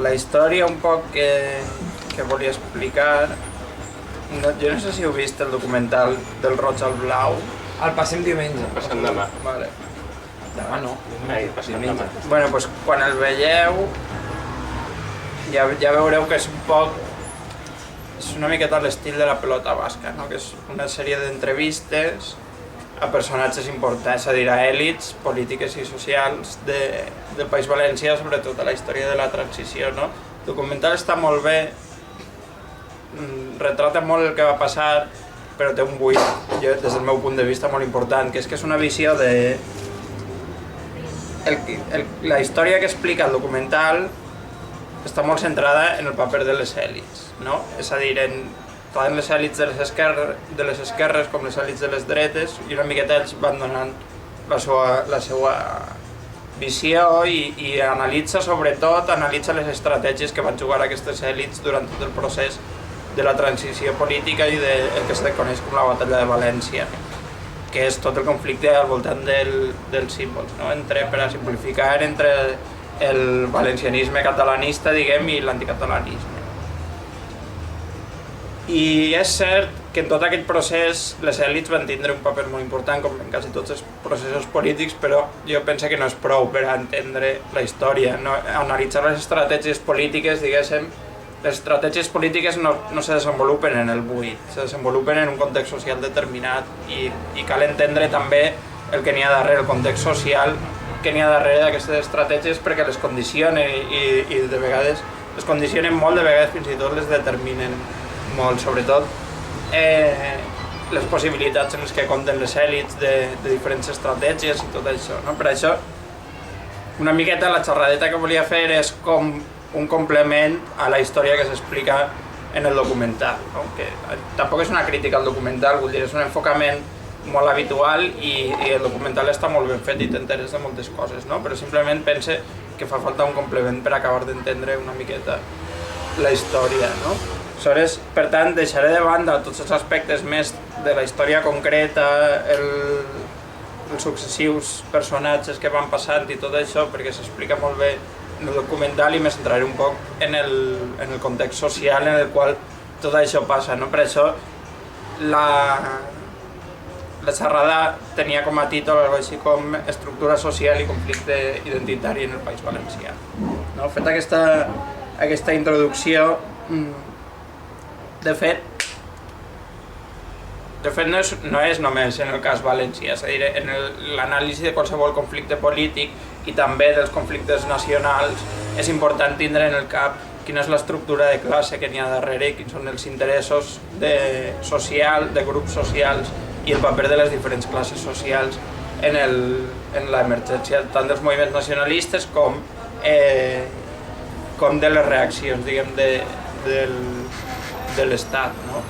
La història un poc que volia explicar... Jo no sé si heu vist el documental del Roig al Blau. El passem diumenge. Passem demà. Vale. Demà no. Ai, passem demà. Bueno, doncs quan el veieu ja veureu que és un poc... És una miqueta l'estil de la pelota basca, no? Que és una sèrie d'entrevistes a personatges importants, és a dir, a èlits polítiques i socials del País Valencià, sobretot a la història de la transició, no? El documental està molt bé, retrata molt el que va passar, però té un buit, des del meu punt de vista, molt important, que és una visió de... La història que explica el documental està molt centrada en el paper de les èlits, no? És a dir, tant les èlits de les esquerres com les èlits de les dretes, i una miqueta ells van donant la seva visió i analitza les estratègies que van jugar aquestes èlits durant tot el procés de la transició política i del que se coneix com la batalla de València, que és tot el conflicte al voltant dels símbols, no? Per a simplificar, entre el valencianisme catalanista, diguem, i l'anticatalanisme. I és cert que en tot aquest procés les èlits van tindre un paper molt important, com en quasi tots els processos polítics, però jo penso que no és prou per a entendre la història. Analitzar les estratègies polítiques, diguéssim, les estratègies polítiques no se desenvolupen en el buit, se desenvolupen en un context social determinat i cal entendre també el que n'hi ha darrere, el context social que n'hi ha darrere d'aquestes estratègies, perquè les condicionen i de vegades les condicionen molt, de vegades fins i tot les determinen molt, sobretot les possibilitats en les que compten les èlits de diferents estratègies i tot això, no? Per això, una miqueta la xerradeta que volia fer és com un complement a la història que s'explica en el documental, no? Que tampoc és una crítica al documental, vull dir, és un enfocament molt habitual i el documental està molt ben fet i t'enteres de moltes coses, no? Però simplement pense que fa falta un complement per acabar d'entendre una miqueta la història, no? Aleshores, per tant, deixaré de banda tots els aspectes més de la història concreta, els successius personatges que van passant i tot això, perquè s'explica molt bé en el documental, i me centraré un poc en el context social en el qual tot això passa, no? Per això la xerrada tenia com a títol algo així com estructura social i conflicte identitari en el País Valencià, no? Fet aquesta introducció, de fet no és només en el cas valencià, és a dir, en l'anàlisi de qualsevol conflicte polític i també dels conflictes nacionals és important tindre en el cap quina és l'estructura de classe que n'hi ha darrere i quins són els interessos de grups socials i el paper de les diferents classes socials en l'emergència tant dels moviments nacionalistes com de les reaccions, diguem, de l'Estat, no?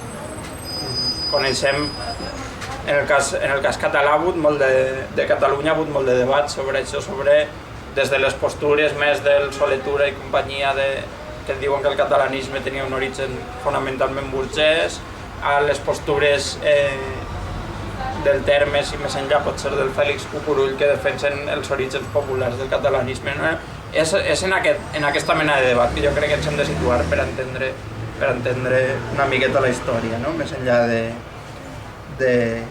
Coneixem, en el cas català, de Catalunya ha hagut molt de debat sobre això, des de les postures més del Soletura i companyia que diuen que el catalanisme tenia un origen fonamentalment burgès, a les postures del Termes i més enllà pot ser del Fèlix Cucurull, que defensen els orígens populars del catalanisme, no? És en aquesta mena de debat que jo crec que ens hem de situar per entendre una miqueta la història, no? Més enllà de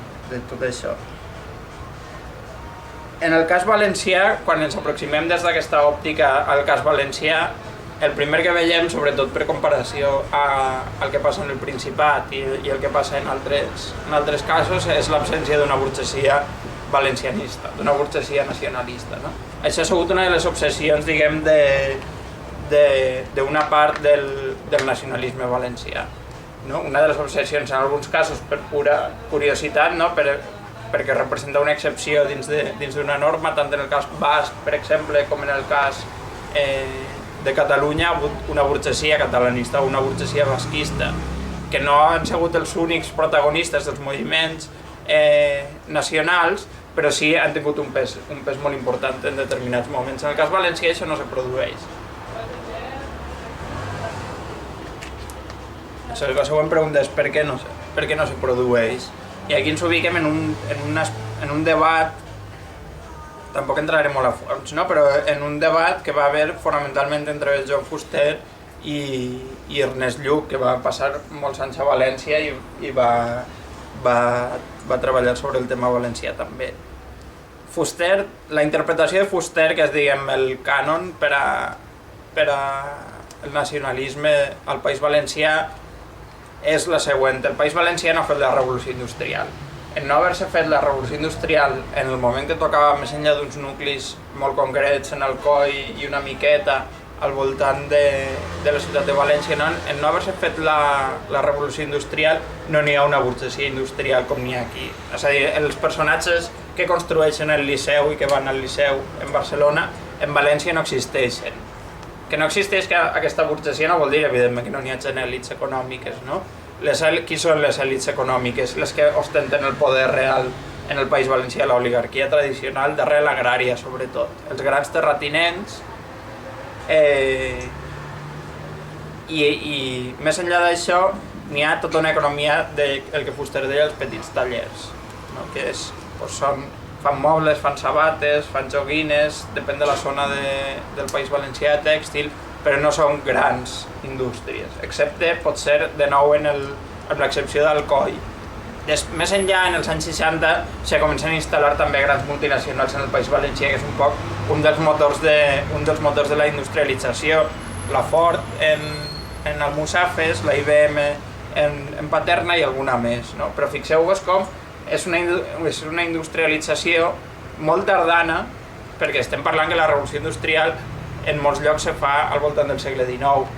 tot això. En el cas valencià, quan ens aproximem des d'aquesta òptica al cas valencià, el primer que veiem, sobretot per comparació al que passa en el Principat i el que passa en altres casos, és l'absència d'una burgesia valencianista, d'una burgesia nacionalista, no? Això ha sigut una de les obsessions, diguem, d'una part del nacionalisme valencià, no? Una de les obsessions, en alguns casos, per pura curiositat, no? Perquè representa una excepció dins d'una norma, tant en el cas basc, per exemple, com en el cas de Catalunya, ha hagut una burgesia catalanista o una burgesia basquista, que no han sigut els únics protagonistes dels moviments nacionals, però sí han tingut un pes molt important en determinats moments. En el cas valencià això no se produeix. La següent pregunta és per què no se produeix? I aquí ens ubiquem en un debat tampoc entraré molt a fons, no? Però en un debat que va haver fonamentalment entre Joan Fuster i Ernest Lluch, que va passar molts anys a València i va treballar sobre el tema valencià també. Fuster, la interpretació de Fuster, que és diguem el cànon per a el nacionalisme al País Valencià, és la següent. El País Valencià no ha fet la revolució industrial. En no haver-se fet la revolució industrial en el moment que tocava, més enllà d'uns nuclis molt concrets en Alcoi i una miqueta al voltant de la ciutat de València, en no haver-se fet la revolució industrial no n'hi ha una burgesia industrial com n'hi ha aquí. És a dir, els personatges que construeixen el Liceu i que van al Liceu en Barcelona, en València no existeixen. Que no existeix que aquesta burgesia no vol dir, evidentment, que no n'hi ha elits econòmiques, no? Qui són les elits econòmiques? Les que ostenten el poder real en el País Valencià, l'oligarquia tradicional, d'arrel agrària, sobretot. Els grans terratinents. I més enllà d'això, n'hi ha tota una economia del que Fuster deia els petits tallers, no? Que és, doncs fan mobles, fan sabates, fan joguines, depèn de la zona del País Valencià, tèxtil, però no són grans indústries, excepte potser de nou amb l'excepció d'Alcoi. Més enllà, en els anys 60, s'hi comencen a instal·lar també grans multinacionals en el País Valencià, que és un poc un dels motors de la industrialització. La Ford en Almussafes, la IBM en Paterna i alguna més, no? Però fixeu-vos com és una industrialització molt tardana, perquè estem parlant que la revolució industrial en molts llocs se fa al voltant del segle XIX.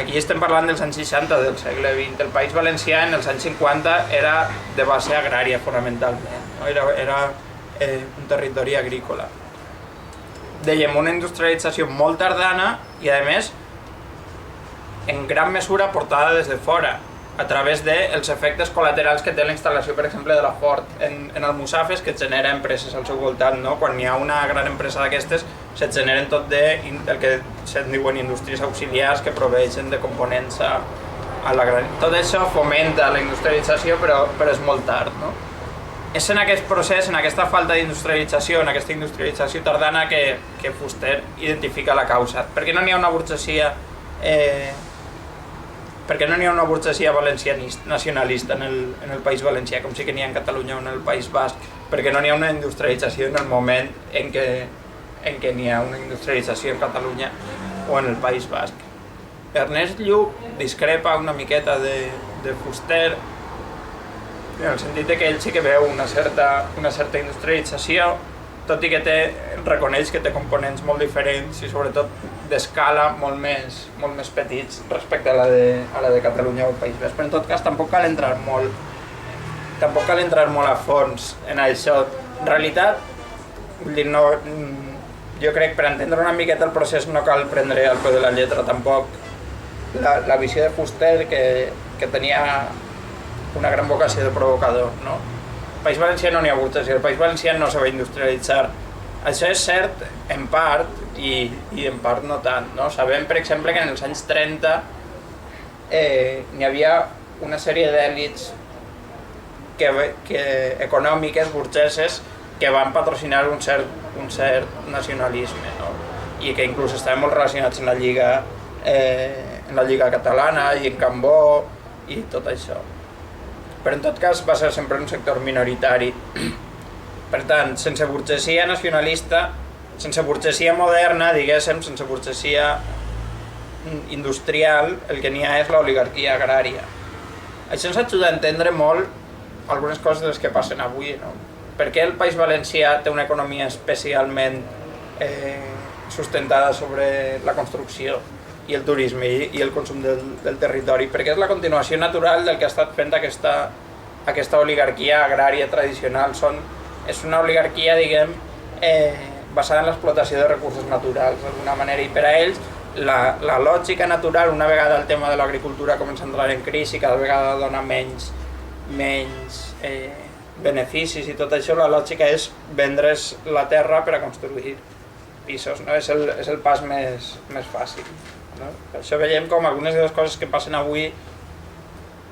Aquí estem parlant dels anys 60 del segle XX. El País Valencià en els anys 50 era de base agrària fonamentalment, no? Era un territori agrícola. Dèiem, una industrialització molt tardana i, a més, en gran mesura portada des de fora, a través dels efectes col·laterals que té la instal·lació, per exemple, de la Ford en Almussafes, que genera empreses al seu voltant, no? Quan hi ha una gran empresa d'aquestes, se generen tot el que se'n diuen indústries auxiliars que proveeixen de components a la gran... Tot això fomenta la industrialització, però és molt tard, no? És en aquest procés, en aquesta falta d'industrialització, en aquesta industrialització tardana que Fuster identifica la causa. Per què no n'hi ha una burgesia valencianista, nacionalista en el País Valencià, com sí que n'hi ha en Catalunya o en el País Basc? Perquè no n'hi ha una industrialització en el moment en què n'hi ha una industrialització en Catalunya o en el País Basc. Ernest Lluch discrepa una miqueta de Fuster, en el sentit que ell sí que veu una certa industrialització, tot i que reconeix que té components molt diferents i sobretot d'escala molt més petits respecte a la de Catalunya o el País Basc. Però en tot cas tampoc cal entrar molt a fons en això. En realitat, jo crec que per entendre una miqueta el procés no cal prendre al peu de la lletra tampoc la visió de Fuster, que tenia una gran vocació de provocador, no? Al País Valencià no n'hi ha burgesia, el País Valencià no se va industrialitzar. Això és cert en part i en part no tant, no? Sabem, per exemple, que en els anys 30 n'hi havia una sèrie d'èlits econòmiques, burgeses, que van patrocinar un cert nacionalisme, no? I que inclús estaven molt relacionats en la Lliga Catalana i en Cambó i tot això. Però en tot cas va ser sempre un sector minoritari. Per tant, sense burgesia nacionalista, sense burgesia moderna, diguéssim, sense burgesia industrial, el que n'hi ha és l'oligarquia agrària. Això ens ajuda a entendre molt algunes coses de les que passen avui, no? Per què el País Valencià té una economia especialment sustentada sobre la construcció i el turisme i el consum del territori? Perquè és la continuació natural del que ha estat fent aquesta oligarquia agrària tradicional. És una oligarquia, diguem, basada en l'explotació de recursos naturals, d'alguna manera, i per a ells la lògica natural, una vegada el tema de l'agricultura comença a entrar en crisi, cada vegada dona menys beneficis i tot això, la lògica és vendre's la terra per a construir pisos, no? És el pas més fàcil, no? Per això veiem com algunes de les coses que passen avui,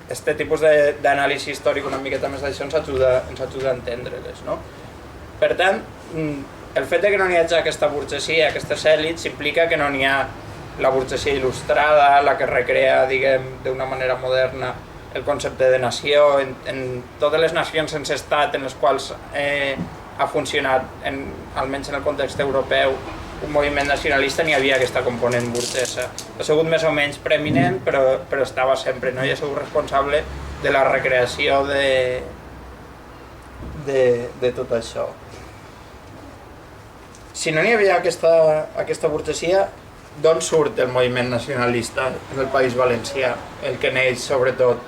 aquest tipus d'anàlisi històric una miqueta més d'això ens ajuda a entendre-les, no? Per tant, el fet que no n'hi hagi aquesta burgesia, aquestes èlits, implica que no n'hi ha la burgesia il·lustrada, la que recrea, diguem, d'una manera moderna el concepte de nació, en totes les nacions sense estat en les quals ha funcionat, almenys en el context europeu, un moviment nacionalista, n'hi havia aquesta component burgesa. Ha sigut més o menys preeminent, però estava sempre, no? I ha sigut responsable de la recreació de tot això. Si no n'hi havia aquesta burgesia, d'on surt el moviment nacionalista en el País Valencià? El que neix, sobretot,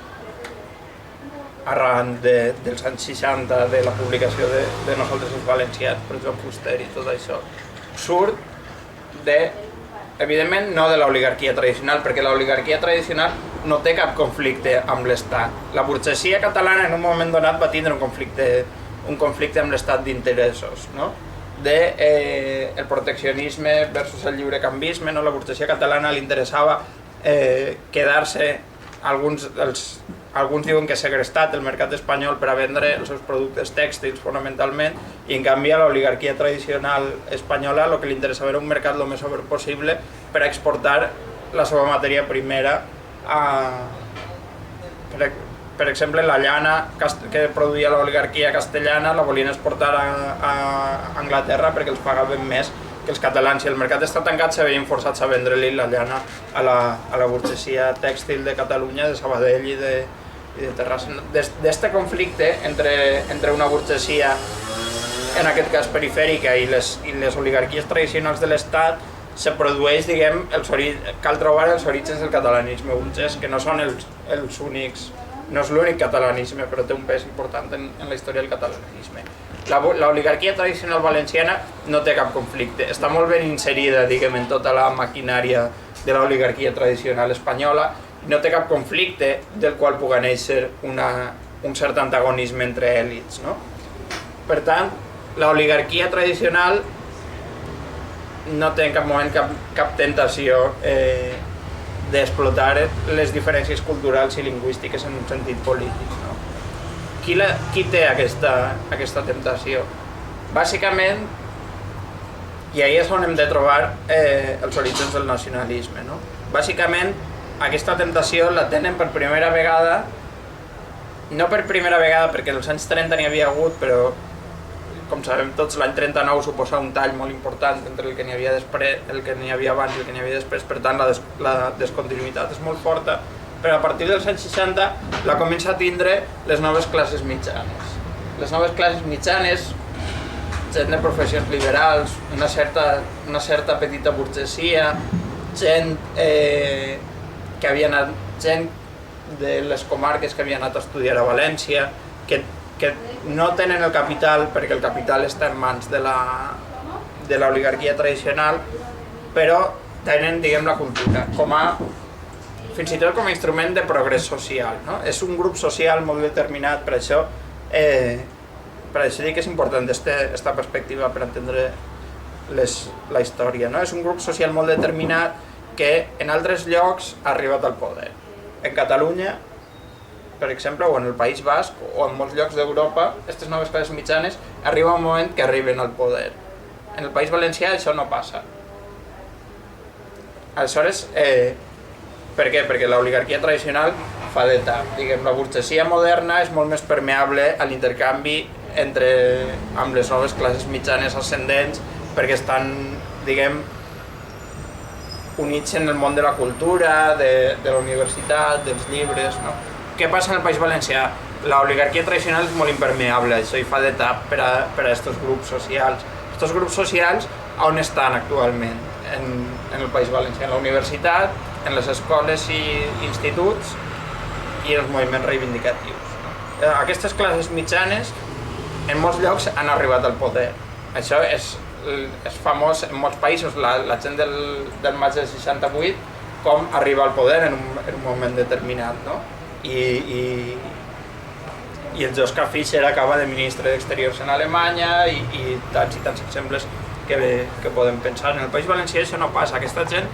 arran dels anys 60, de la publicació de Nosaltres els Valencians, per Joan Fuster i tot això. Surt evidentment, no de l'oligarquia tradicional, perquè l'oligarquia tradicional no té cap conflicte amb l'Estat. La burgesia catalana en un moment donat va tindre un conflicte amb l'Estat d'interessos, no? El proteccionisme versus el lliurecanvisme, no? La burgesia catalana li interessava quedar-se, alguns diuen que segrestat el mercat espanyol per a vendre els seus productes tèxtils fonamentalment, i en canvi a l'oligarquia tradicional espanyola el que li interessava era un mercat el més obert possible per a exportar la seva matèria primera per exemple, la llana que produïa l'oligarquia castellana la volien exportar a Anglaterra perquè els pagaven més que els catalans. Si el mercat està tancat, s'havien forçats a vendre-li la llana a la burgesia tèxtil de Catalunya, de Sabadell i de Terrassa. D'este conflicte entre una burgesia, en aquest cas perifèrica, i les oligarquies tradicionals de l'Estat, se produeix, diguem, cal trobar els orígens del catalanisme burgès, que no són els únics. No és l'únic catalanisme, però té un pes important en la història del catalanisme. L'oligarquia tradicional valenciana no té cap conflicte, està molt ben inserida, diguem, en tota la maquinària de l'oligarquia tradicional espanyola, no té cap conflicte del qual pugui néixer un cert antagonisme entre èlits, no? Per tant, l'oligarquia tradicional no té en cap moment cap tentació d'explotar les diferències culturals i lingüístiques en un sentit polític, no? Qui té aquesta temptació? Bàsicament, i ahí és on hem de trobar els orígens del nacionalisme, no? Bàsicament, aquesta temptació la tenen per primera vegada, no per primera vegada perquè als anys 30 n'hi havia hagut, però com sabem tots, l'any 39 suposa un tall molt important entre el que n'hi havia abans i el que n'hi havia després, per tant la descontinuïtat és molt forta, però a partir dels anys 60 la comença a tindre les noves classes mitjanes. Les noves classes mitjanes, gent de professions liberals, una certa petita burgesia, gent de les comarques que havia anat a estudiar a València, que no tenen el capital, perquè el capital està en mans de l'oligarquia tradicional, però tenen, diguem, la cultura, fins i tot com a instrument de progrés social, no? És un grup social molt determinat, per això dic que és important aquesta perspectiva per entendre la història, no? És un grup social molt determinat que en altres llocs ha arribat al poder. En Catalunya, per exemple, o en el País Basc, o en molts llocs d'Europa, aquestes noves classes mitjanes arriba un moment que arriben al poder. En el País Valencià això no passa. Aleshores, per què? Perquè l'oligarquia tradicional fa de tap. Diguem, la burgesia moderna és molt més permeable a l'intercanvi amb les noves classes mitjanes ascendents, perquè estan, diguem, units en el món de la cultura, de la universitat, dels llibres, no? Què passa en el País Valencià? L'oligarquia tradicional és molt impermeable, això hi fa de tap per a aquests grups socials. Aquests grups socials on estan actualment en el País Valencià? En la universitat, en les escoles i instituts i en els moviments reivindicatius. Aquestes classes mitjanes en molts llocs han arribat al poder. Això és famós en molts països, la gent del maig del 68, com arriba al poder en un moment determinat, no? I el Joschka Fischer acaba de ministre d'Exteriors en Alemanya i tants exemples que podem pensar. En el País Valencià això no passa, aquesta gent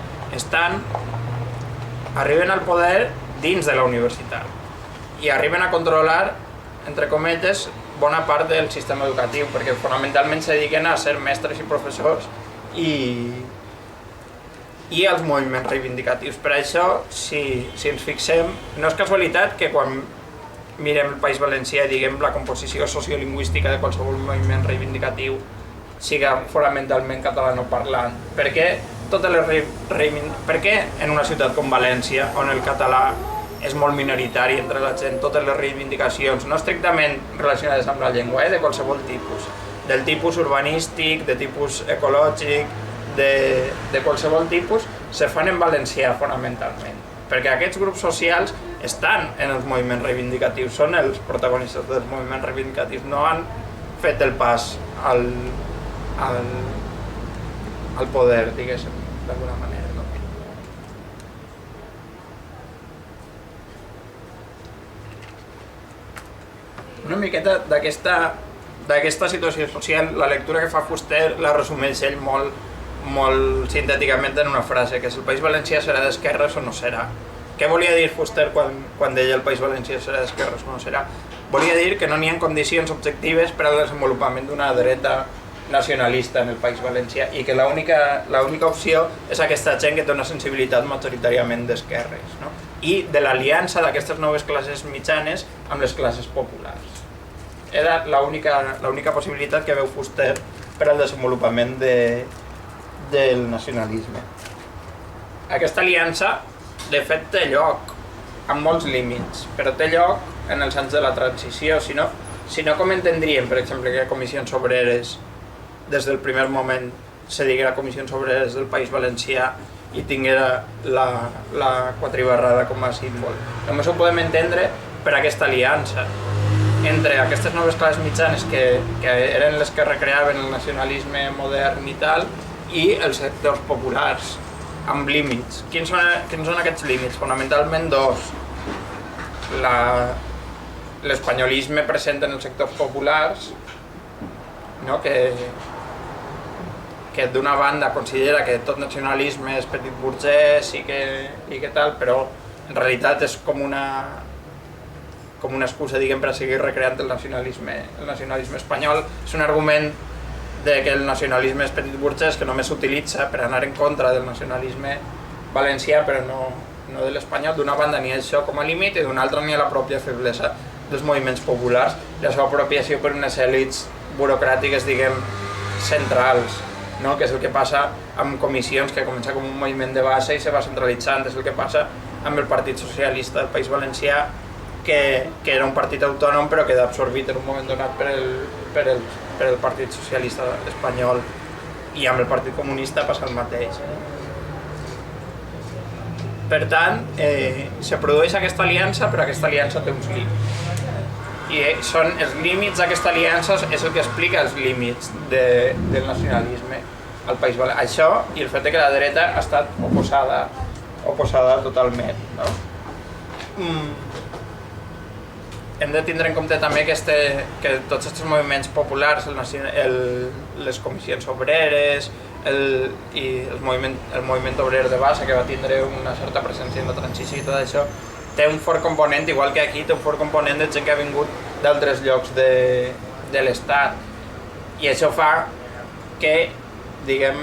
arriben al poder dins de la universitat i arriben a controlar, entre cometes, bona part del sistema educatiu, perquè fonamentalment se dediquen a ser mestres i professors i els moviments reivindicatius. Per això, si ens fixem, no és casualitat que quan mirem el País Valencià i diguem la composició sociolingüística de qualsevol moviment reivindicatiu siga fonamentalment catalanoparlant. Per què en una ciutat com València, on el català és molt minoritari entre la gent, totes les reivindicacions, no estrictament relacionades amb la llengua, de qualsevol tipus, del tipus urbanístic, de tipus ecològic, de qualsevol tipus, se fan en valencià fonamentalment, perquè aquests grups socials estan en els moviments reivindicatius, són els protagonistes dels moviments reivindicatius, no han fet el pas al poder, diguéssim, d'alguna manera. Una miqueta d'aquesta situació social, la lectura que fa Fuster la resumeix ell molt sintèticament en una frase, que és: el País Valencià serà d'esquerres o no serà. Què volia dir Fuster quan deia el País Valencià serà d'esquerres o no serà? Volia dir que no n'hi ha condicions objectives per al desenvolupament d'una dreta nacionalista en el País Valencià i que l'única opció és aquesta gent que té una sensibilitat majoritàriament d'esquerres, no? I de l'aliança d'aquestes noves classes mitjanes amb les classes populars. Era l'única possibilitat que veu Fuster per al desenvolupament del nacionalisme. Aquesta aliança, de fet, té lloc amb molts límits, però té lloc en els anys de la transició, si no com entendríem, per exemple, que Comissions Obreres des del primer moment se diguera Comissions Obreres del País Valencià i tinguera la quatribarrada com a símbol. Només ho podem entendre per aquesta aliança entre aquestes noves classes mitjanes que eren les que recreaven el nacionalisme modern i tal, i els sectors populars, amb límits. Quins són aquests límits? Fonamentalment dos. L'espanyolisme present en els sectors populars, no? que d'una banda considera que tot nacionalisme és petit burgès i que tal, però en realitat és com una excusa, diguem, per a seguir recreant el nacionalisme espanyol. És un argument de que el nacionalisme és petit burgès que només s'utilitza per anar en contra del nacionalisme valencià, però no de l'espanyol. D'una banda n'hi ha això com a límit i d'una altra n'hi ha la pròpia feblesa dels moviments populars, la seva apropiació per unes èlits burocràtiques, diguem, centrals, no? Que és el que passa amb comissions, que comença com un moviment de base i se va centralitzant. És el que passa amb el Partit Socialista del País Valencià, que era un partit autònom però queda absorbit en un moment donat per el Partit Socialista espanyol, i amb el Partit Comunista passa el mateix. Per tant, se produeix aquesta aliança, però aquesta aliança té uns límits. I són els límits d'aquesta aliança és el que explica els límits del nacionalisme al País Valencià. Això i el fet que la dreta ha estat oposada totalment, no? Hem de tindre en compte també que tots aquests moviments populars, les comissions obreres i el moviment obrer de base, que va tindre una certa presència en la transició i tot això, té un fort component, igual que aquí, té un fort component de gent que ha vingut d'altres llocs de l'Estat. I això fa que, diguem,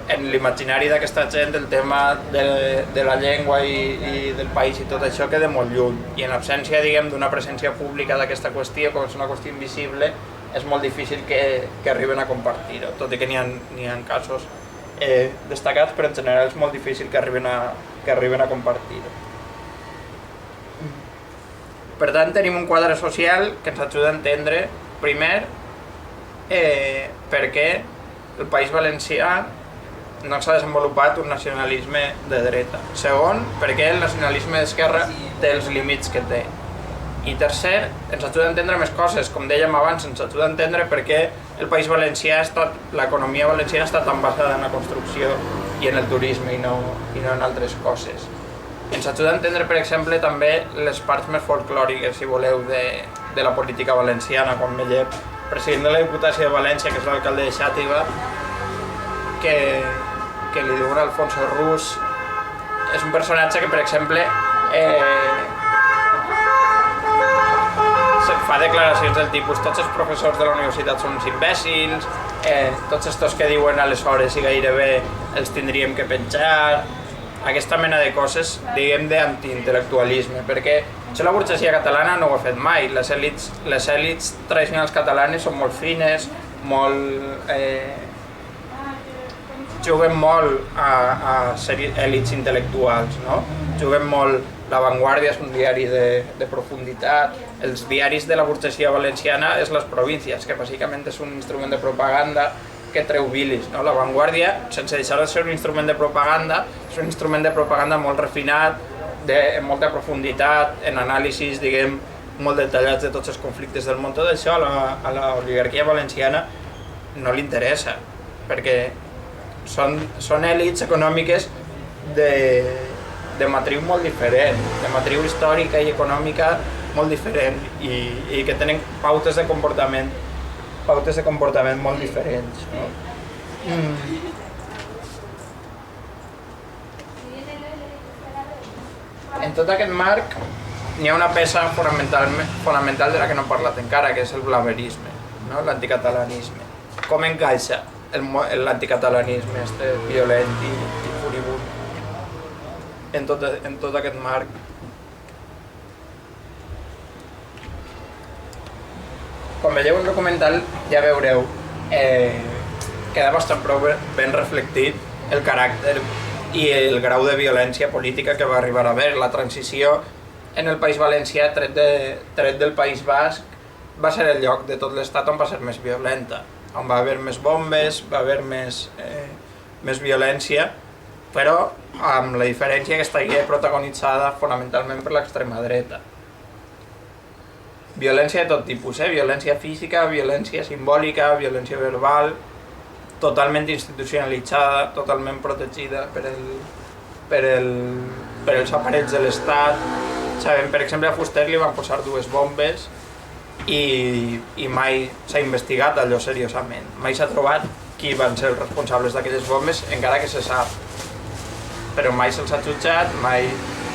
en l'imaginari d'aquesta gent el tema de la llengua i del país i tot això queda molt lluny. I en absència, diguem, d'una presència pública d'aquesta qüestió, com és una qüestió invisible, és molt difícil que arriben a compartir-ho, tot i que n'hi ha casos destacats, però en general és molt difícil que arriben a compartir-ho. Per tant, tenim un quadre social que ens ajuda a entendre, primer, per què el País Valencià no s'ha desenvolupat un nacionalisme de dreta. Segon, per què el nacionalisme d'esquerra té els límits que té. I tercer, ens ajuda a entendre més coses, com dèiem abans, ens ajuda a entendre per què el País Valencià l'economia valenciana està tan basada en la construcció i en el turisme i no en altres coses. Ens ajuda a entendre, per exemple, també les parts més folclòriques, si voleu, de la política valenciana, quan veiem president de la Diputació de València, que és l'alcalde de Xàtiva, que li diuen Alfonso Rus, és un personatge que, per exemple, fa declaracions del tipus tots els professors de la universitat són uns imbècils, tots estos que diuen aleshores i gairebé els tindríem que penjar, aquesta mena de coses, diguem, d'antiintel·lectualisme, perquè això la burgesia catalana no ho ha fet mai. Les èlits tradicionals catalanes són molt fines, juguen molt a ser èlits intel·lectuals, no? Juguen molt. La Vanguardia és un diari de profunditat. Els diaris de la burgesia valenciana és les províncies, que bàsicament és un instrument de propaganda que treu bilis, no? La Vanguardia, sense deixar de ser un instrument de propaganda, és un instrument de propaganda molt refinat, amb molta profunditat, en anàlisis, diguem, molt detallats de tots els conflictes del món. Tot això a l'oligarquia valenciana no li interessa, perquè són èlits econòmiques de matriu molt diferent, de matriu històrica i econòmica molt diferent i que tenen pautes de comportament molt diferents, no? En tot aquest marc n'hi ha una peça fonamental de la que no hem parlat encara, que és el blaverisme, no? L'anticatalanisme. Com encaixa l'anticatalanisme violent i furibund en tot aquest marc? Quan veieu el documental ja veureu queda bastant prou ben reflectit el caràcter i el grau de violència política que va arribar a haver. La transició en el País Valencià, tret del País Basc, va ser el lloc de tot l'estat on va ser més violenta, on va haver més bombes, va haver més violència, però amb la diferència que estaria protagonitzada fonamentalment per l'extrema dreta. Violència de tot tipus, violència física, violència simbòlica, violència verbal, totalment institucionalitzada, totalment protegida per els aparells de l'Estat. Sabem, per exemple, a Fuster li van posar 2 bombes i mai s'ha investigat allò seriosament. Mai s'ha trobat qui van ser els responsables d'aquelles bombes, encara que se sap. Però mai se'ls ha jutjat, mai...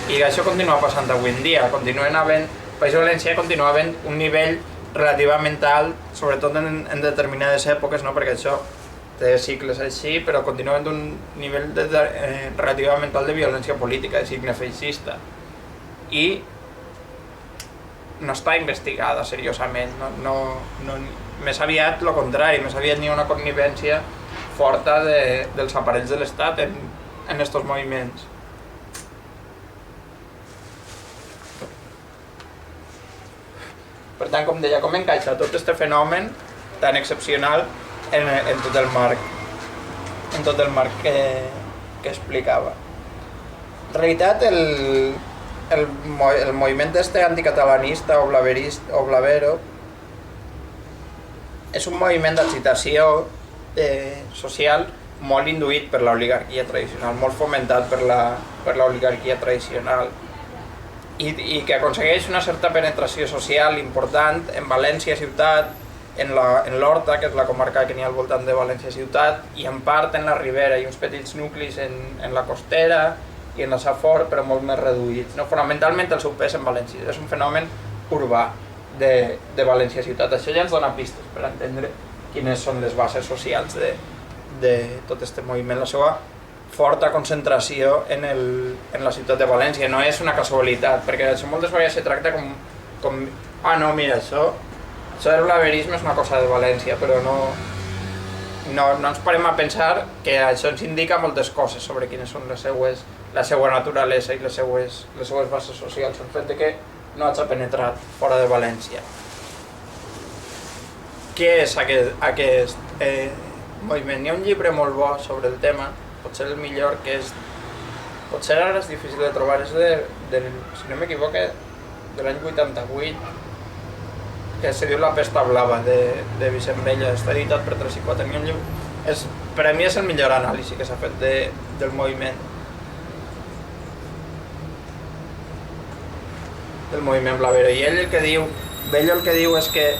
I això continua passant avui en dia. Continuen havent... El País Valencià continua havent un nivell relativament alt, sobretot en determinades èpoques, no? Perquè això té cicles així, però continua havent un nivell relativament alt de violència política, de signe feixista. I no està investigada seriosament, més aviat el contrari, més aviat n'hi ha una connivència forta dels aparells de l'Estat en aquests moviments. Per tant, com deia, com encaixa tot aquest fenomen tan excepcional en tot el marc que explicava. En realitat, el moviment anticatalanista o blavero és un moviment d'agitació social molt induït per l'oligarquia tradicional, molt fomentat per l'oligarquia tradicional, i que aconsegueix una certa penetració social important en València ciutat, en l'Horta, que és la comarca que n'hi ha al voltant de València ciutat, i en part en la Ribera, i uns petits nuclis en la Costera i en la Safor, però molt més reduïts. Fonamentalment el seu pes en València, és un fenomen urbà de València ciutat. Això ja ens dona pistes per entendre quines són les bases socials de tot aquest moviment, la seva forta concentració en la ciutat de València. No és una casualitat, perquè això moltes vegades se tracta com no, mira, això del blaverisme és una cosa de València, però no ens parem a pensar que això ens indica moltes coses sobre quines són la seva naturalesa i les seues bases socials, el fet que no hagi penetrat fora de València. Què és aquest moviment? Hi ha un llibre molt bo sobre el tema, potser el millor, que és... Potser ara és difícil de trobar, és si no m'equivoco, de l'any 88, que se diu La pesta blava, de Vicent Bella, està editat per 3 i 4. Per a mi és el millor anàlisi que s'ha fet del moviment. Del moviment blavero. I ell Bello el que diu és que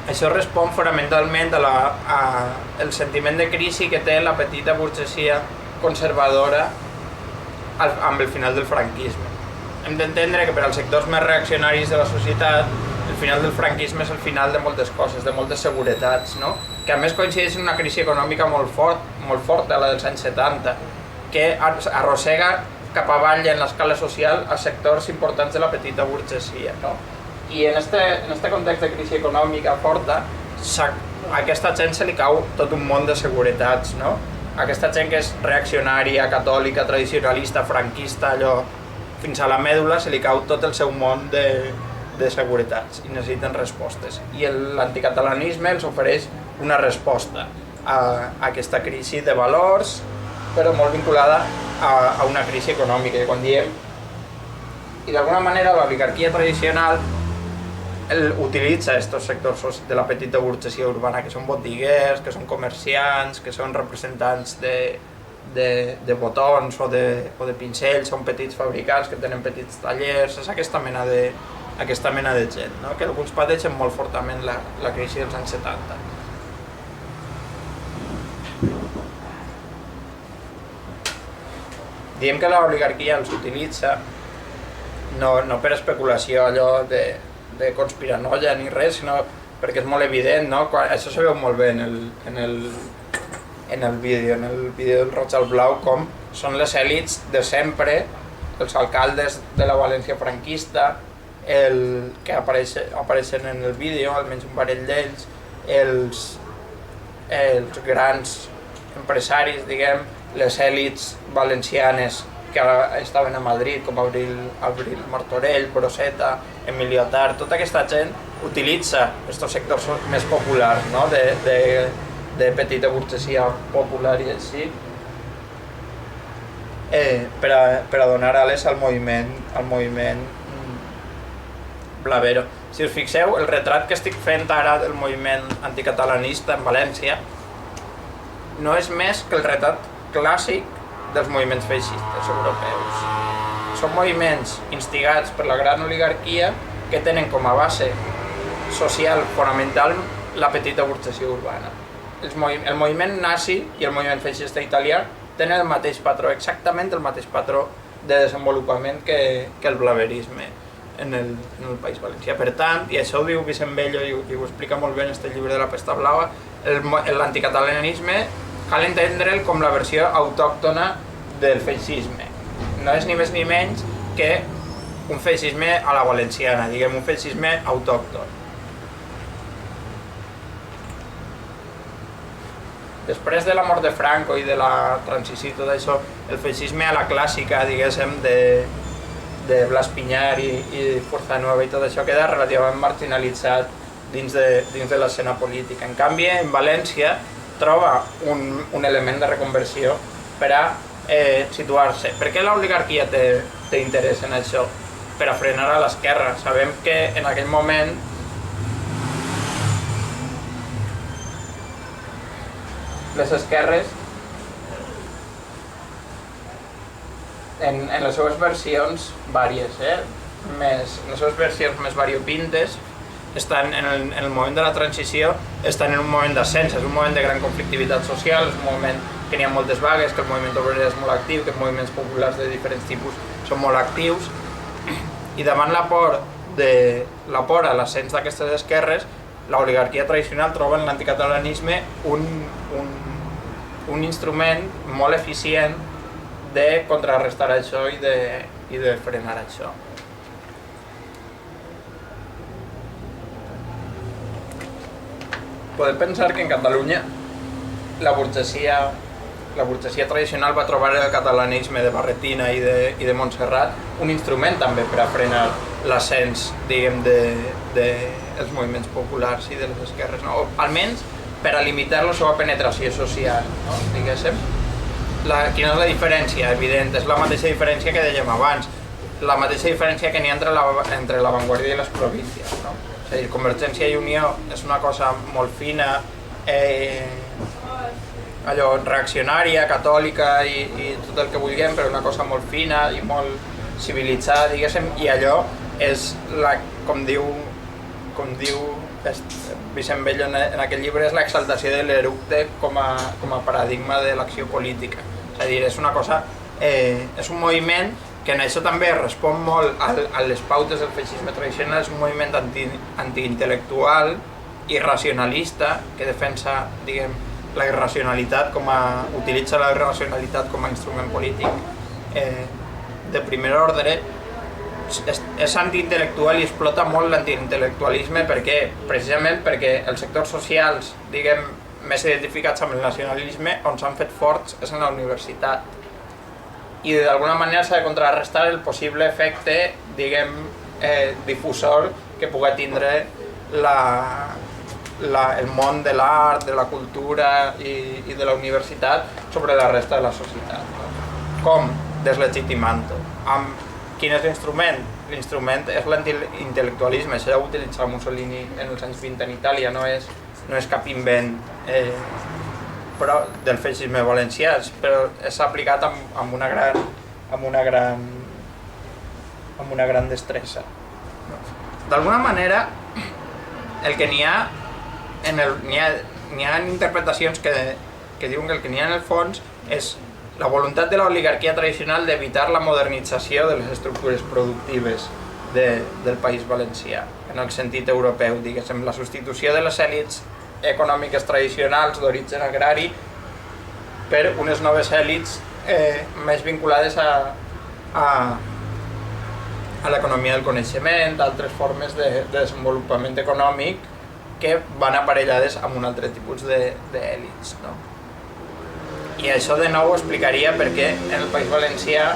això respon fonamentalment al sentiment de crisi que té la petita burgesia conservadora amb el final del franquisme. hem d'entendre que per als sectors més reaccionaris de la societat el final del franquisme és el final de moltes coses, de moltes seguretats, no? Que a més coincideix en una crisi econòmica molt forta, la dels anys 70, que arrossega cap avall en l'escala social a sectors importants de la petita burgesia, no? I en este context de crisi econòmica forta, a aquesta gent se li cau tot un món de seguretats, no? Aquesta gent que és reaccionària, catòlica, tradicionalista, franquista, allò, fins a la mèdula se li cau tot el seu món de seguretats i necessiten respostes. I l'anticatalanisme els ofereix una resposta a aquesta crisi de valors, però molt vinculada a una crisi econòmica. I quan diem, i d'alguna manera l'oligarquia tradicional utilitza aquests sectors de la petita burgesia urbana, que són botiguers, que són comerciants, que són representants de botons o de pincells, són petits fabricants que tenen petits tallers, és aquesta mena de gent, no? Que alguns pateixen molt fortament la crisi dels anys 70. Diem que l'oligarquia els utilitza no per especulació allò de conspiranoia ni res, sinó perquè és molt evident, no? Això se veu molt bé en el vídeo del Roig al Blau, com són les èlits de sempre, els alcaldes de la València franquista, que apareixen en el vídeo, almenys un parell d'ells, els grans empresaris, diguem, les èlits valencianes que estaven a Madrid, com Abril Martorell, Broseta, Emilio Attard, tota aquesta gent utilitza aquests sectors més populars, no? de petita burgesia popular i així, per a donar ales al moviment Blavero. Si us fixeu, el retrat que estic fent ara del moviment anticatalanista en València no és més que el retrat clàssic dels moviments feixistes europeus. Són moviments instigats per la gran oligarquia que tenen com a base social fonamental la petita burgesia urbana. El moviment nazi i el moviment feixista italià tenen el mateix patró, exactament el mateix patró de desenvolupament que el blaverisme en el País Valencià. Per tant, i això ho diu Vicent Bello i ho explica molt bé en este llibre de la pesta blava, l'anticatalanisme cal entendre'l com la versió autòctona del feixisme. No és ni més ni menys que un feixisme a la valenciana, diguem, un feixisme autòcton. Després de la mort de Franco i de la transició i tot això, el feixisme a la clàssica, diguéssim, de Blas Piñar i Fuerza Nueva i tot això queda relativament marginalitzat dins de l'escena política. En canvi, en València troba un element de reconversió per a situar-se. Per què l'oligarquia té interès en això? Per a frenar a l'esquerra. Sabem que en aquell moment les esquerres, en les seves versions vàries, en les seves versions més variopintes, estan en el moment de la transició, estan en un moment d'ascens, és un moment de gran conflictivitat social, és un moment que n'hi ha moltes vagues, que el moviment obrer és molt actiu, que els moviments populars de diferents tipus són molt actius, i davant la por a l'ascens d'aquestes esquerres, l'oligarquia tradicional troba en l'anticatalanisme un instrument molt eficient de contrarrestar això i de frenar això. Podem pensar que en Catalunya la burgesia tradicional va trobar el catalanisme de Barretina i de Montserrat un instrument també per a frenar l'ascens, diguem, dels moviments populars i de les esquerres, no? O almenys per a limitar la seva penetració social, no? Diguéssim. Quina és la diferència? Evident, és la mateixa diferència que dèiem abans, la mateixa diferència que n'hi ha entre l'avantguàrdia i les províncies, no? És a dir, Convergència i Unió és una cosa molt fina, allò reaccionària, catòlica i tot el que vulguem, però una cosa molt fina i molt civilitzada, diguéssim, i allò és, com diu Vicent Bello en aquest llibre, és l'exaltació de l'eructe com a paradigma de l'acció política. És a dir, és una cosa, és un moviment que en això també respon molt a les pautes del feixisme tradicional, és un moviment antiintel·lectual i racionalista que defensa, diguem, la irracionalitat utilitza la irracionalitat com a instrument polític de primer ordre. És antiintel·lectual i explota molt l'antiintel·lectualisme precisament perquè els sectors socials, diguem, més identificats amb el nacionalisme, on s'han fet forts és en la universitat. I d'alguna manera s'ha de contrarrestar el possible efecte, diguem, difusor que pugui tindre el món de l'art, de la cultura i de la universitat sobre la resta de la societat. Com? Deslegitimant-ho. Quin és l'instrument? L'instrument és l'antiintel·lectualisme, això ja ho utilitzava Mussolini en els anys 20 en Itàlia, no és cap invent però del feixisme valencià, però s'ha aplicat amb una gran destressa. D'alguna manera, el que n'hi ha interpretacions que diuen que el que n'hi ha en el fons és la voluntat de l'oligarquia tradicional d'evitar la modernització de les estructures productives del País Valencià, en el sentit europeu, diguéssim, la substitució de les èlits econòmiques tradicionals d'origen agrari per unes noves èlits més vinculades a l'economia del coneixement, d'altres formes de desenvolupament econòmic que van aparellades amb un altre tipus d'èlits. I això de nou explicaria per què en el País Valencià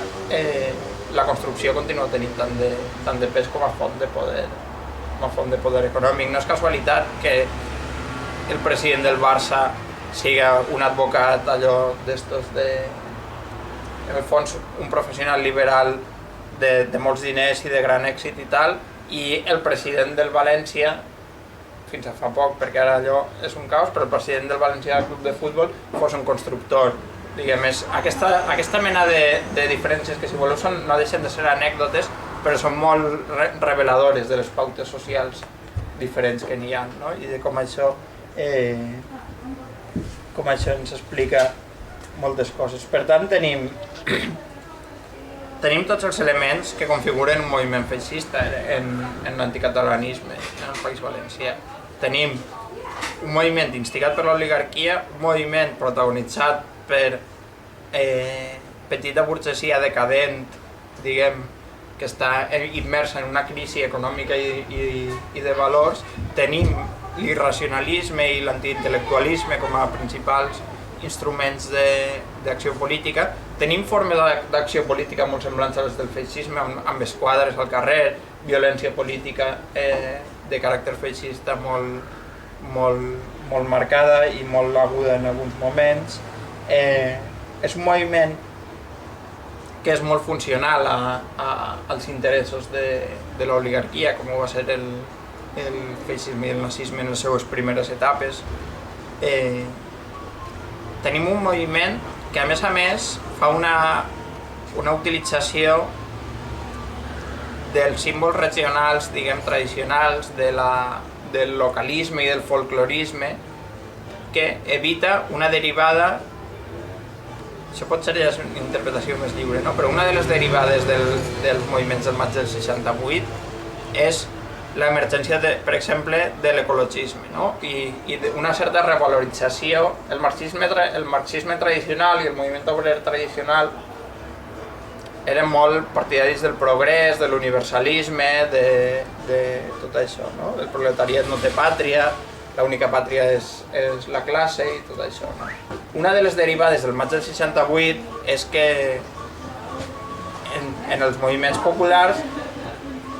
la construcció continua tenint tant de pes com a font de poder econòmic. No és casualitat que el president del Barça siga un advocat allò d'estos en el fons un professional liberal de molts diners i de gran èxit i tal, i el president del València, fins a fa poc, perquè ara allò és un caos, però el president del València Club de Futbol fos un constructor. Diguem, aquesta mena de diferències que, si voleu, no deixen de ser anècdotes, però són molt reveladores de les pautes socials diferents que n'hi ha, no? I de com això ens explica moltes coses. Per tant, tenim tots els elements que configuren un moviment feixista en l'anticatalanisme en el País Valencià. Tenim un moviment instigat per l'oligarquia, un moviment protagonitzat per petita burgesia decadent, diguem, que està immersa en una crisi econòmica i de valors. Tenim l'irracionalisme i l'antiintel·lectualisme com a principals instruments d'acció política. Tenim formes d'acció política molt semblants a les del feixisme, amb esquadres al carrer, violència política de caràcter feixista molt marcada i molt aguda en alguns moments. És un moviment que és molt funcional als interessos de l'oligarquia, com va ser el feixisme i el nazisme en les seues primeres etapes. Tenim un moviment que, a més, fa una utilització dels símbols regionals, diguem, tradicionals, del localisme i del folclorisme, que evita una derivada. Això pot ser ja una interpretació més lliure, no? Però una de les derivades dels moviments del maig del 68 és l'emergència, per exemple, de l'ecologisme, no? I una certa revalorització. El marxisme tradicional i el moviment obrer tradicional eren molt partidaris del progrés, de l'universalisme, de tot això, no? El proletariat no té pàtria, l'única pàtria és la classe i tot això, no? Una de les derivades del maig del 68 és que en els moviments populars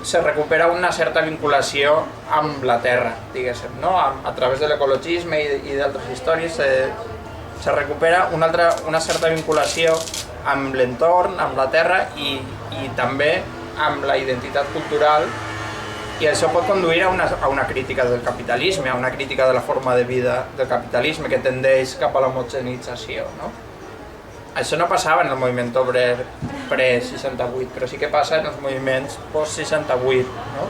se recupera una certa vinculació amb la terra, diguéssim, no? A través de l'ecologisme i d'altres històries se recupera una certa vinculació amb l'entorn, amb la terra i també amb la identitat cultural, i això pot conduir a una crítica del capitalisme, a una crítica de la forma de vida del capitalisme que tendeix cap a l'homogeneïtzació, no? Això no passava en el moviment obrer pre-68, però sí que passa en els moviments post-68, no?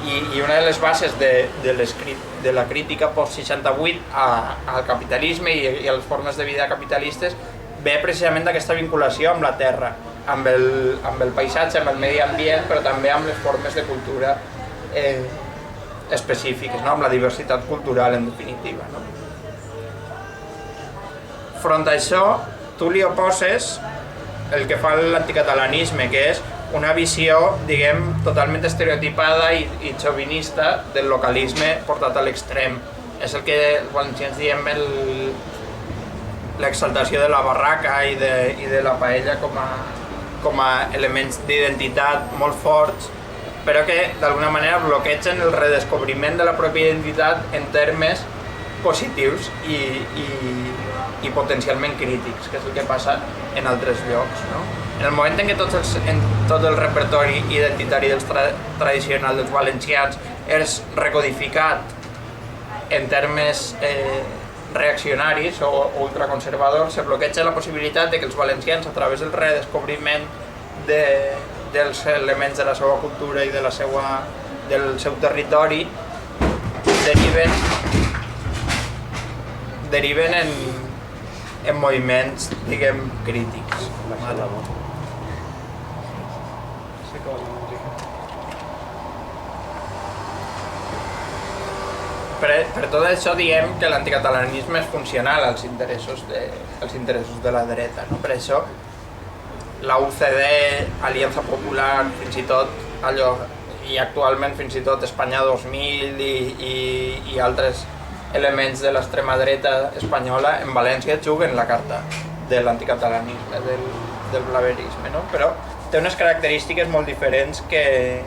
I una de les bases de la crítica post-68 al capitalisme i a les formes de vida capitalistes ve precisament d'aquesta vinculació amb la terra. amb el paisatge, amb el medi ambient, però també amb les formes de cultura específiques, no? Amb la diversitat cultural, en definitiva. No? Front a això, tu li oposes el que fa l'anticatalanisme, que és una visió, diguem, totalment estereotipada i xovinista del localisme portat a l'extrem. És el que els valencians diem l'exaltació de la barraca i de la paella com a elements d'identitat molt forts, però que d'alguna manera bloquegen el redescobriment de la pròpia identitat en termes positius i potencialment crítics, que és el que passa en altres llocs. No? En el moment en què tot el repertori identitari tradicional dels valencians és recodificat en termes reaccionaris o ultraconservadors, se bloqueja la possibilitat de que els valencians, a través del redescobriment dels elements de la seva cultura i del seu territori, deriven en moviments, diguem, crítics. Per tot això diem que l'anticatalanisme és funcional als interessos de la dreta. No? Per això la UCD, Aliança Popular, fins i tot allò, i actualment fins i tot Espanya 2000 i altres elements de l'extrema dreta espanyola en València juguen la carta de l'anticatalanisme, del blaverisme, no? Però té unes característiques molt diferents que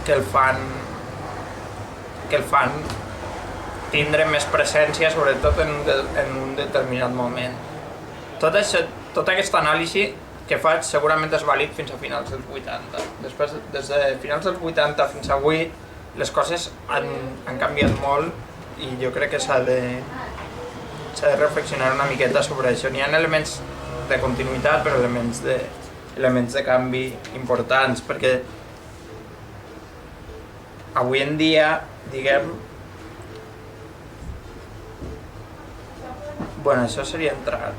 el fan tindre més presència, sobretot en un determinat moment. Tota aquesta anàlisi que faig segurament és vàlid fins a finals dels 80. Després, des de finals dels 80 fins avui, les coses han canviat molt i jo crec que s'ha de reflexionar una miqueta sobre això. N'hi ha elements de continuïtat, però elements de canvi importants, perquè avui en dia, diguem, bueno, això seria entrar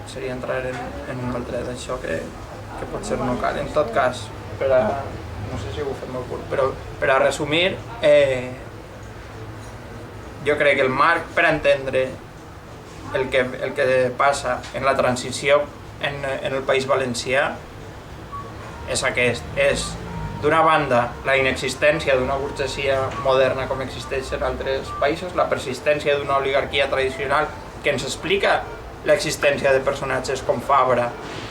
en un altre d'això que potser no cal. En tot cas, no sé si ho fem molt curt, però per a resumir, jo crec que el marc per entendre el que passa en la transició en el País Valencià és aquest. És, d'una banda, la inexistència d'una burgesia moderna com existeix en altres països, la persistència d'una oligarquia tradicional que ens explica l'existència de personatges com Fabra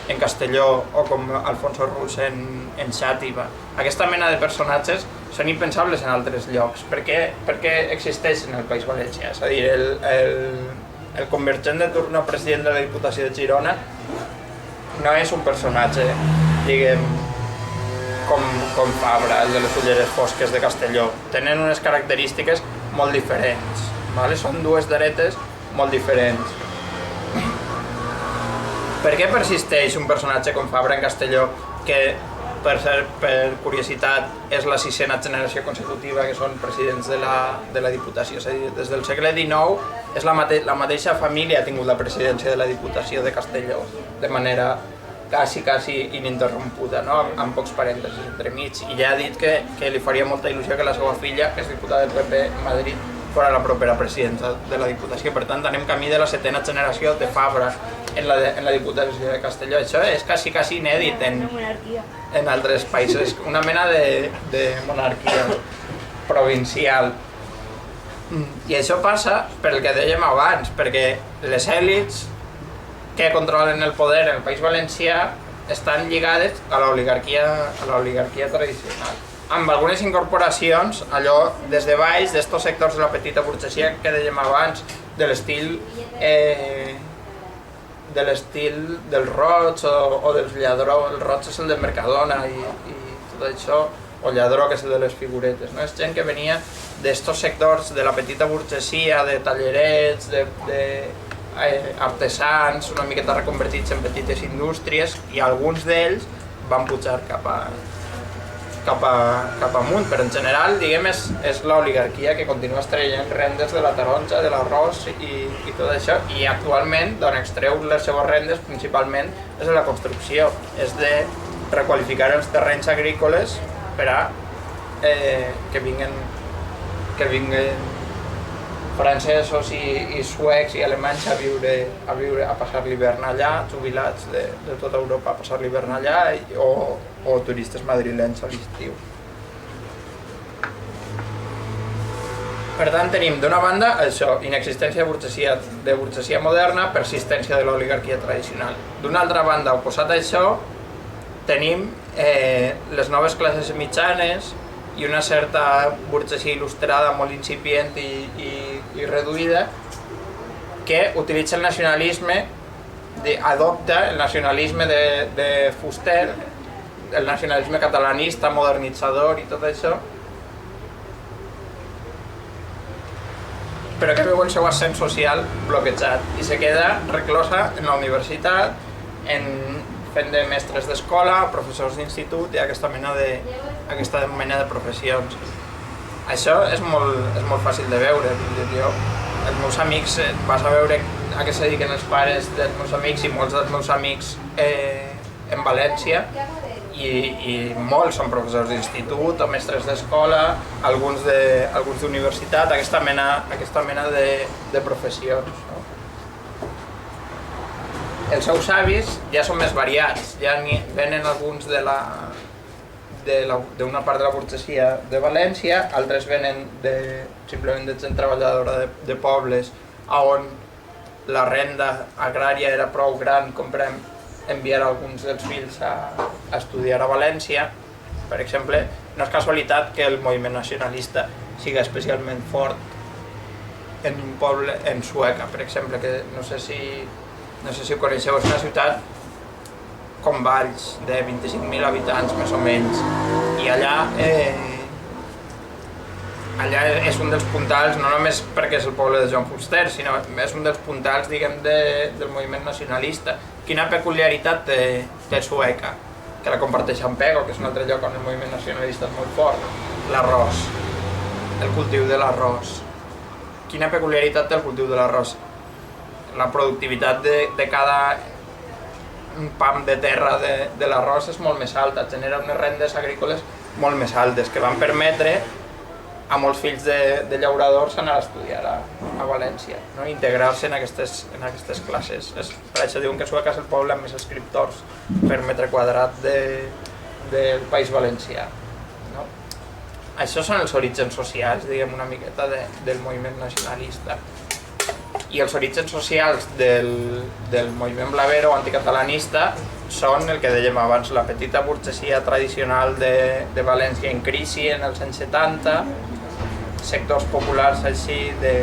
en Castelló o com Alfonso Rus en Xàtiva. Aquesta mena de personatges són impensables en altres llocs. Per què existeixen en el País Valencià? És a dir, el convergent de turno president de la Diputació de Girona no és un personatge, diguem, com Fabra, el de les ulleres fosques de Castelló. Tenen unes característiques molt diferents. Són dues dretes molt diferents. Per què persisteix un personatge com Fabra en Castelló, que, per curiositat, és la 6a generació consecutiva que són presidents de la Diputació? És a dir, des del segle XIX, la mateixa família ha tingut la presidència de la Diputació de Castelló, de manera quasi ininterrompuda, no? Amb pocs parèntesis entremig. I ja ha dit que li faria molta il·lusió que la seva filla, que és diputada del PP a Madrid, fora la propera presidenta de la Diputació. Per tant, anem camí de la 7a generació de Fabra en la Diputació de Castelló. Això és quasi inèdit en altres països, una mena de monarquia provincial. I això passa per el que dèiem abans, perquè les èlits que controlen el poder en el País Valencià estan lligades a l'oligarquia tradicional, amb algunes incorporacions, allò des de baix, d'estos sectors de la petita burgesia que dèiem abans, de l'estil del Roig o dels Lladró. El Roig és el de Mercadona i tot això, o Lladró, que és el de les figuretes. És gent que venia d'estos sectors de la petita burgesia, de tallerets, artesans, una miqueta reconvertits en petites indústries, i alguns d'ells van pujar cap cap amunt, però en general, diguem, és l'oligarquia que continua extraient rendes de la taronja, de l'arròs i tot això, i actualment d'on extreu les seves rendes principalment és de la construcció, és de requalificar els terrenys agrícoles per a que vinguin francesos i suecs i alemanys a viure, a passar l'hivern allà, jubilats de tota Europa a passar l'hivern allà, o turistes madrilenys a l'estiu. Per tant, tenim d'una banda això, inexistència de burgesia moderna, persistència de l'oligarquia tradicional. D'una altra banda, oposat a això, tenim les noves classes mitjanes i una certa burgesia il·lustrada molt incipient i reduïda que utilitza el nacionalisme, adopta el nacionalisme de Fuster, el nacionalisme catalanista, modernitzador i tot això, però que veu el seu ascens social bloquejat i se queda reclosa en la universitat, fent de mestres d'escola, professors d'institut i aquesta mena de professions. Això és molt fàcil de veure. Els meus amics, vas a veure a què se dediquen els pares dels meus amics i molts dels meus amics en València i molts són professors d'institut o mestres d'escola, alguns d'universitat, aquesta mena de professions. Els seus avis ja són més variats, ja venen alguns d'una part de la burgesia de València, altres venen simplement de gent treballadora de pobles on la renda agrària era prou gran com per enviar alguns dels fills a estudiar a València. Per exemple, no és casualitat que el moviment nacionalista sigui especialment fort en un poble, en Sueca, per exemple, que no sé si ho coneixeu, és una ciutat com Valls, de 25.000 habitants més o menys, i allà és un dels puntals, no només perquè és el poble de Joan Fuster, sinó és un dels puntals, diguem, del moviment nacionalista. Quina peculiaritat té Sueca, que la comparteix amb Pego, que és un altre lloc on el moviment nacionalista és molt fort? L'arròs, el cultiu de l'arròs. Quina peculiaritat té el cultiu de l'arròs? La productivitat de cada pam de terra de l'arròs és molt més alta, genera unes rendes agrícoles molt més altes que van permetre a molts fills de llauradors anar a estudiar a València, no? Integrar-se en aquestes classes. Per això diuen que Sueca és el poble amb més escriptors per metre quadrat del País Valencià. No? Això són els orígens socials, diguem, una miqueta del moviment nacionalista. I els orígens socials del moviment blavero anticatalanista són el que dèiem abans, la petita burgesia tradicional de València en crisi en els anys 70, sectors populars així de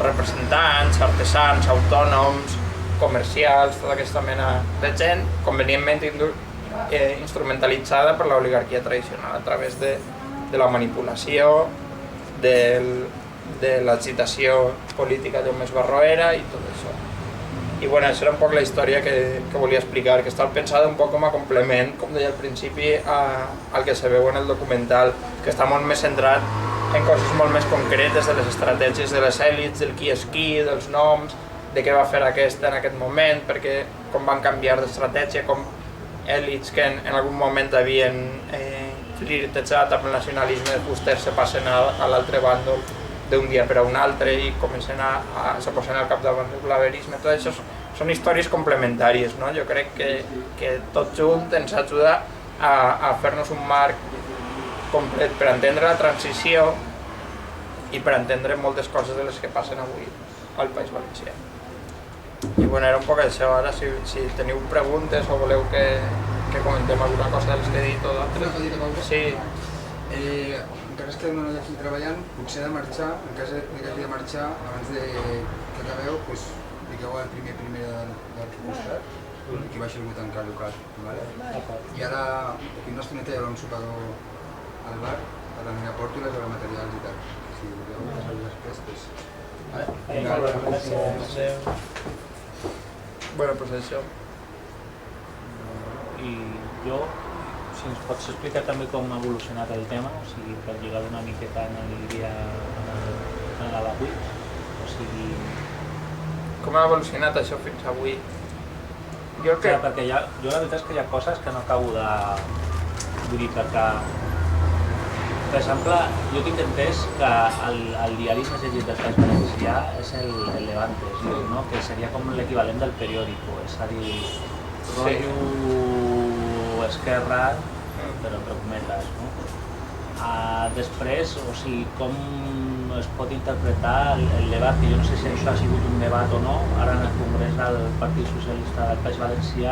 representants, artesans, autònoms, comercials, tota aquesta mena de gent, convenientment instrumentalitzada per l'oligarquia tradicional a través de la manipulació, de l'agitació política allò més barroera i tot això. I bueno, això era un poc la història que volia explicar, que està pensada un poc com a complement, com deia al principi, al que se veu en el documental, que està molt més centrat en coses molt més concretes de les estratègies de les èlits, del qui és qui, dels noms, de què va fer aquesta en aquest moment, perquè com van canviar d'estratègia, com èlits que en algun moment havien flirtejat amb el nacionalisme de Fuster se passen a l'altre bàndol d'un dia per a un altre i comencen se posen al capdavant del blaverisme. Tot això són històries complementàries, no? Jo crec que tot junt ens ajuda a fer-nos un marc complet per entendre la transició i per entendre moltes coses de les que passen avui al País Valencià. I bueno, era un poc això. Ara, si teniu preguntes o voleu que comentem alguna cosa dels que he dit o d'altres. Sí. Encara estem aquí treballant, potser he de marxar, en cas que hagi de marxar, abans que acabeu, doncs fiqueu el primer del costat i baixi algú tancar el local. I ara, aquí una estoneta hi haurà un sopador al bar per anar a Pòrtoles a veure materials i tal. Si voleu passar després, Bueno, pues això. I jo, si ens pots explicar també com ha evolucionat el tema, o sigui, per lligar una miqueta en el dia en l'avui, o sigui... Com ha evolucionat això fins avui? Jo Clar, perquè jo la veritat és que hi ha coses que no acabo de... Vull dir que... Per exemple, jo tinc entès que el diari més llegit del País Valencià és el Levante, no? Que seria com l'equivalent del periòdico, és a dir, rotllo esquerra, però entre cometes, no? Després, o sigui, com es pot interpretar el debat, que jo no sé si això ha sigut un debat o no, ara en el Congrés del Partit Socialista del País Valencià,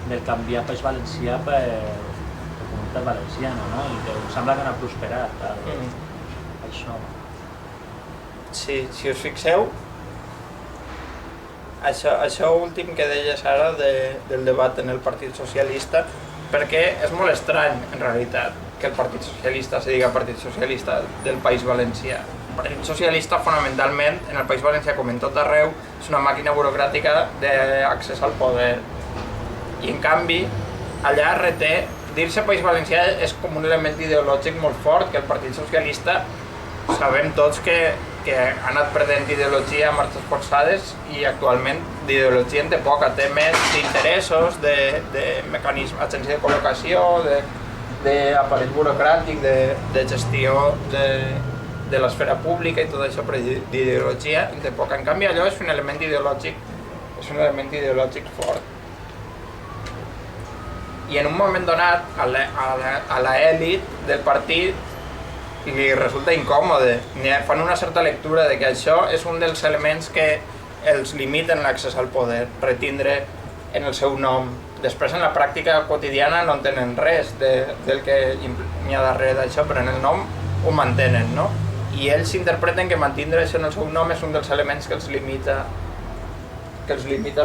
del canviar País Valencià per Comunitat Valenciana, no? I que em sembla que no ha prosperat això. Sí, si us fixeu, això últim que deies ara del debat en el Partit Socialista, perquè és molt estrany, en realitat, que el Partit Socialista se diga Partit Socialista del País Valencià. El Partit Socialista, fonamentalment, en el País Valencià, com en tot arreu, és una màquina burocràtica d'accés al poder. I, en canvi, allà reté, dir-se País Valencià és com un element ideològic molt fort, que el Partit Socialista sabem tots que ha anat perdent ideologia a marxes forçades i actualment d'ideologia en té poca, té més d'interessos, de mecanisme, agència de col·locació, d'aparell burocràtic, de gestió de l'esfera pública i tot això, però d'ideologia en té poca. En canvi, allò és un element ideològic fort. I en un moment donat, a l'elit del partit li resulta incòmode. Fan una certa lectura de que això és un dels elements que els limiten l'accés al poder, retindre en el seu nom. Després, en la pràctica quotidiana no entenen res del que hi ha darrere d'això, però en el nom ho mantenen, no? I ells interpreten que mantindre això en el seu nom és un dels elements que els limita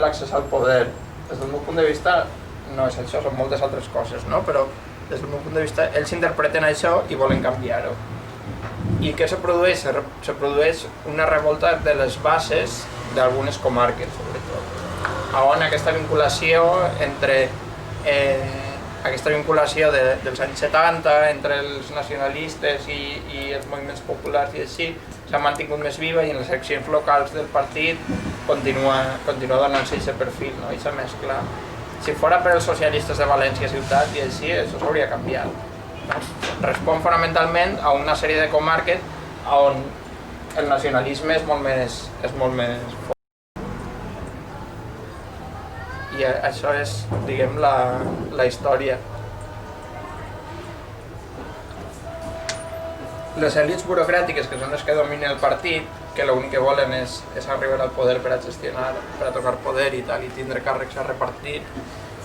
l'accés al poder. Des del meu punt de vista, no és això, són moltes altres coses, no? Però des del meu punt de vista, ells interpreten això i volen canviar-ho. I què se produeix? Se produeix una revolta de les bases d'algunes comarques, sobretot, on aquesta vinculació dels anys 70 entre els nacionalistes i els moviments populars i així s'ha mantingut més viva i en les seccions locals del partit continua donant-se aquest perfil, no? I s'ha mesclat. Si fora per els socialistes de València ciutat i així, això s'hauria canviat. Respon fonamentalment a una sèrie de comarques on el nacionalisme és molt més fort. I això és, diguem, la història. Les elits burocràtiques, que són les que dominen el partit, que l'únic que volen és arribar al poder per a gestionar, per a tocar poder i tal, i tindre càrrecs a repartir,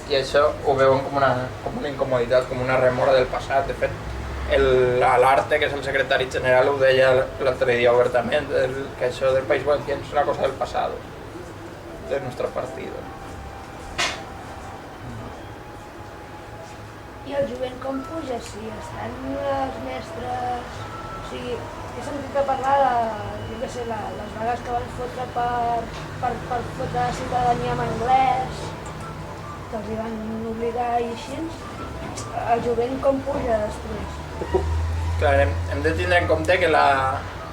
i això ho veuen com una incomoditat, com una remora del passat. De fet, l'Arte, que és el secretari general, ho deia l'altre dia obertament, que això del País Valencià és una cosa del passat, del nostre partit. I el jovent com puja? Si estan les mestres... O sigui, he sentit a parlar de, les vagues que van fotre per fotre la ciutadania en anglès, que els hi van obligar i així. El jovent com puja després? Clar, hem de tindre en compte que Que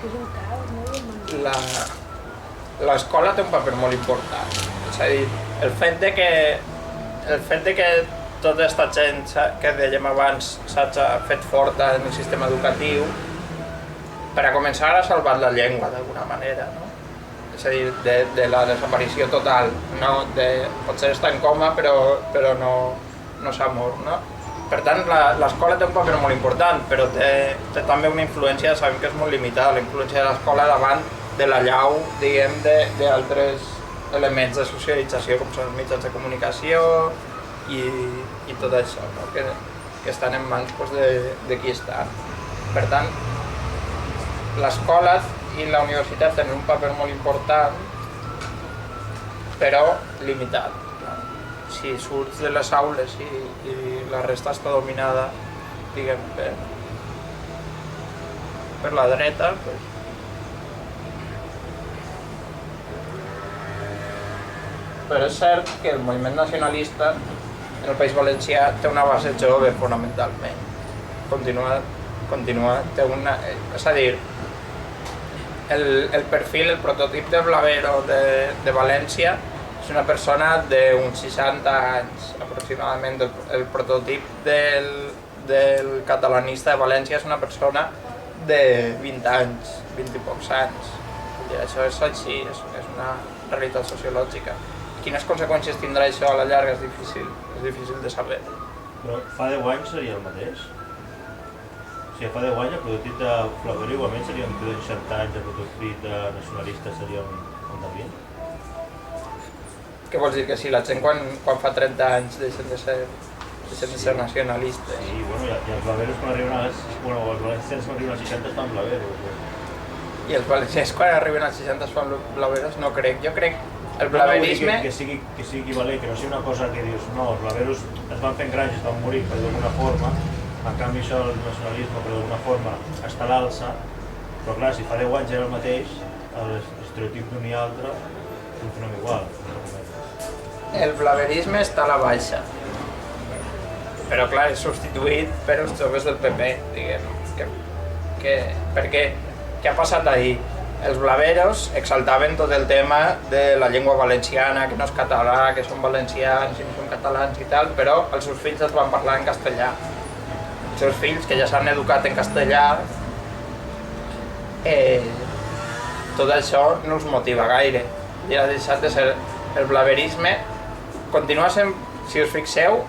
és un caos, no? l'escola té un paper molt important. És a dir, el fet de que tota aquesta gent que dèiem abans s'ha fet forta en el sistema educatiu, per a començar ha salvat la llengua d'alguna manera, no? És a dir, de la desaparició total, no? Potser està en coma però no s'ha mort, no? Per tant, l'escola té un paper molt important, però té també una influència, sabem que és molt limitada, la influència de l'escola davant de l'allau, diguem, d'altres elements de socialització, com són els mitjans de comunicació i tot això, no? que estan en mans de qui està. Per tant, l'escola i la universitat tenen un paper molt important, però limitat. Si surts de les aules i la resta està dominada, diguem, per la dreta, doncs... Però és cert que el moviment nacionalista en el País Valencià té una base jove fonamentalment. Continua, té una... És a dir, el perfil, el prototip de Blavero de València és una persona d'uns 60 anys aproximadament. El prototip del catalanista de València és una persona de 20 anys, 20 i pocs anys. I això és així, és una realitat sociològica. Quines conseqüències tindrà això a la llarga és difícil de saber. Però fa 10 anys seria el mateix? O sigui, fa 10 anys el prototip de Flavero igualment seria un 60 anys, el prototip de nacionalista seria un de 20? Què vols dir? Que si la gent quan fa 30 anys deixen de ser nacionalistes? Sí, bueno, i els blaveros quan arriben bueno, els valencians quan arriben als 60 fan blaveros. I els valencians quan arriben als 60 fan blaveros? No crec. Jo crec el blaverisme... Que sigui equivalent, que no sigui una cosa que dius no, els blaveros es van fent grans i es van morir per d'alguna forma, en canvi això el nacionalisme per d'alguna forma està a l'alça, però clar, si fa 10 anys era el mateix, l'estereotip d'un i altre funcionem igual. El blaverisme està a la baixa, però clar, és substituït per els joves del PP, diguem. Per què? Què ha passat ahir? Els blaveros exaltaven tot el tema de la llengua valenciana, que no és català, que són valencians i no són catalans i tal, però els seus fills els van parlar en castellà. Els seus fills, que ja s'han educat en castellà, tot això no els motiva gaire. Ja ha deixat de ser el blaverisme. Continua sent, si us fixeu,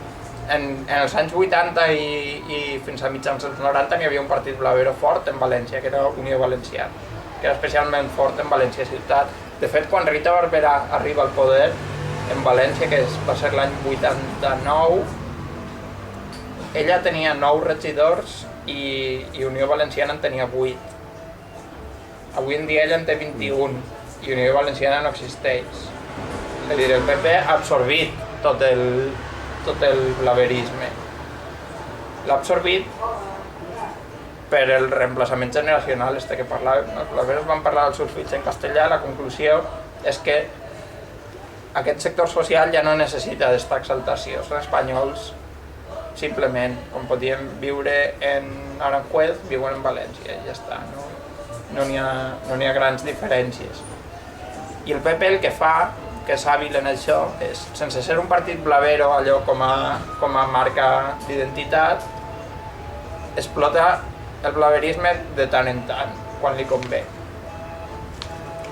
en els anys 80 i fins a mitjans dels 90 n'hi havia un partit blavero fort en València, que era Unió Valenciana, que era especialment fort en València ciutat. De fet, quan Rita Barberà arriba al poder en València, que va ser l'any 89, ella tenia 9 regidors i Unió Valenciana en tenia 8. Avui en dia ella en té 21 i Unió Valenciana no existeix. És a dir, el PP ha absorbit tot el blaverisme. L'ha absorbit per el reemplaçament generacional que parlàvem. Els blaveros van parlar dels seus fills en castellà. La conclusió és que aquest sector social ja no necessita d'esta exaltació. Són espanyols, simplement, com podien viure en Aranjuez, viuen en València i ja està. No n'hi ha grans diferències. I el PP el que fa, que és hàbil en això, és, sense ser un partit blavero, allò com a marca d'identitat, explota el blaverisme de tant en tant, quan li convé,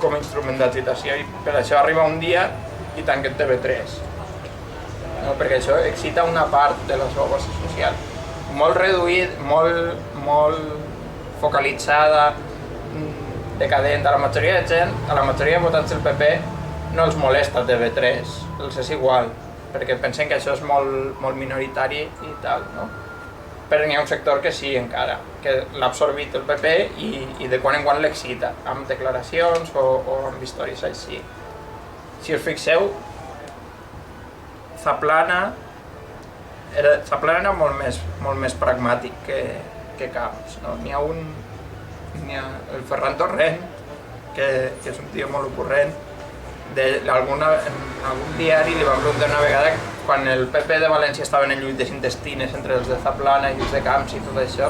com a instrument d'agitació, i per això arriba un dia i tanquen TV3. No? Perquè això excita una part de la seva base social, molt reduït, molt focalitzada, decadent. A la majoria de gent, a la majoria de votants del PP, no els molesta TV3, els és igual, perquè pensen que això és molt minoritari i tal, no? Però n'hi ha un sector que sí encara, que l'ha absorbit el PP i de quan en quan l'excita, amb declaracions o amb històries així. Si us fixeu, Zaplana era molt més pragmàtic que Camps, no? N'hi ha el Ferran Torrent, que és un tio molt ocurrent. En algun diari li van preguntar una vegada, quan el PP de València estaven en lluites intestines entre els de Zaplana i els de Camps i tot això,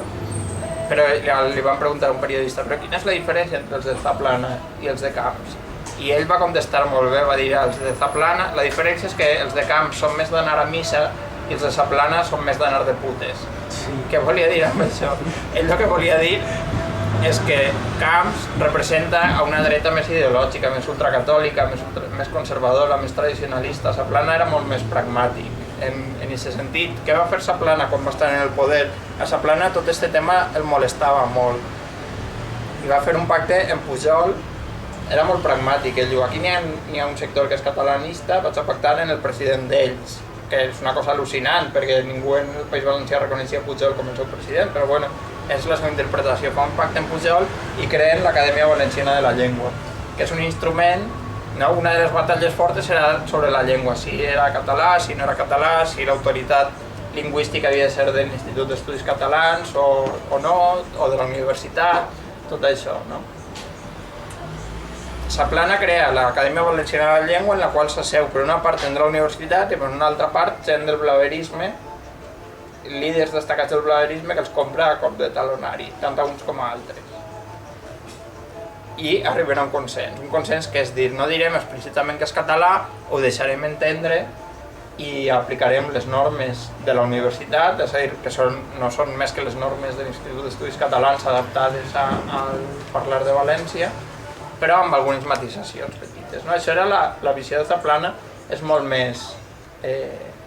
però li van preguntar a un periodista, però quina és la diferència entre els de Zaplana i els de Camps? I ell va contestar molt bé, va dir, els de Zaplana, la diferència és que els de Camps són més d'anar a missa i els de Zaplana són més d'anar de putes. Què volia dir amb això? Ell el que volia dir és que Camps representa a una dreta més ideològica, més ultracatòlica, més conservadora, més tradicionalista. Zaplana era molt més pragmàtic en aquest sentit. Què va fer Zaplana quan va estar en el poder? A Zaplana tot aquest tema el molestava molt. I va fer un pacte amb Pujol, era molt pragmàtic. Ell diu, aquí n'hi ha un sector que és catalanista, vaig a pactar en el president d'ells, que és una cosa al·lucinant, perquè ningú en el País Valencià reconeixia Pujol com el seu president, però bueno, és la seva interpretació. Fa un pacte amb Pujol i creen l'Acadèmia Valenciana de la Llengua, que és un instrument, no? Una de les batalles fortes era sobre la llengua, si era català, si no era català, si l'autoritat lingüística havia de ser de l'Institut d'Estudis Catalans o no, o de la universitat, tot això, no? Saplana crea l'Acadèmia Valenciana de la Llengua, en la qual s'asseu per una part gent de la universitat i per una altra part gent del blaverisme, líders destacats del blaverisme que els compra a cop de talonari, tant a uns com a altres. I arriben a un consens que és dir, no direm explícitament que és català, ho deixarem entendre i aplicarem les normes de la universitat, és a dir, que no són més que les normes de l'Institut d'Estudis Catalans adaptades al parlar de València, però amb algunes matisacions petites. No? Això era la visió de Zaplana, és molt més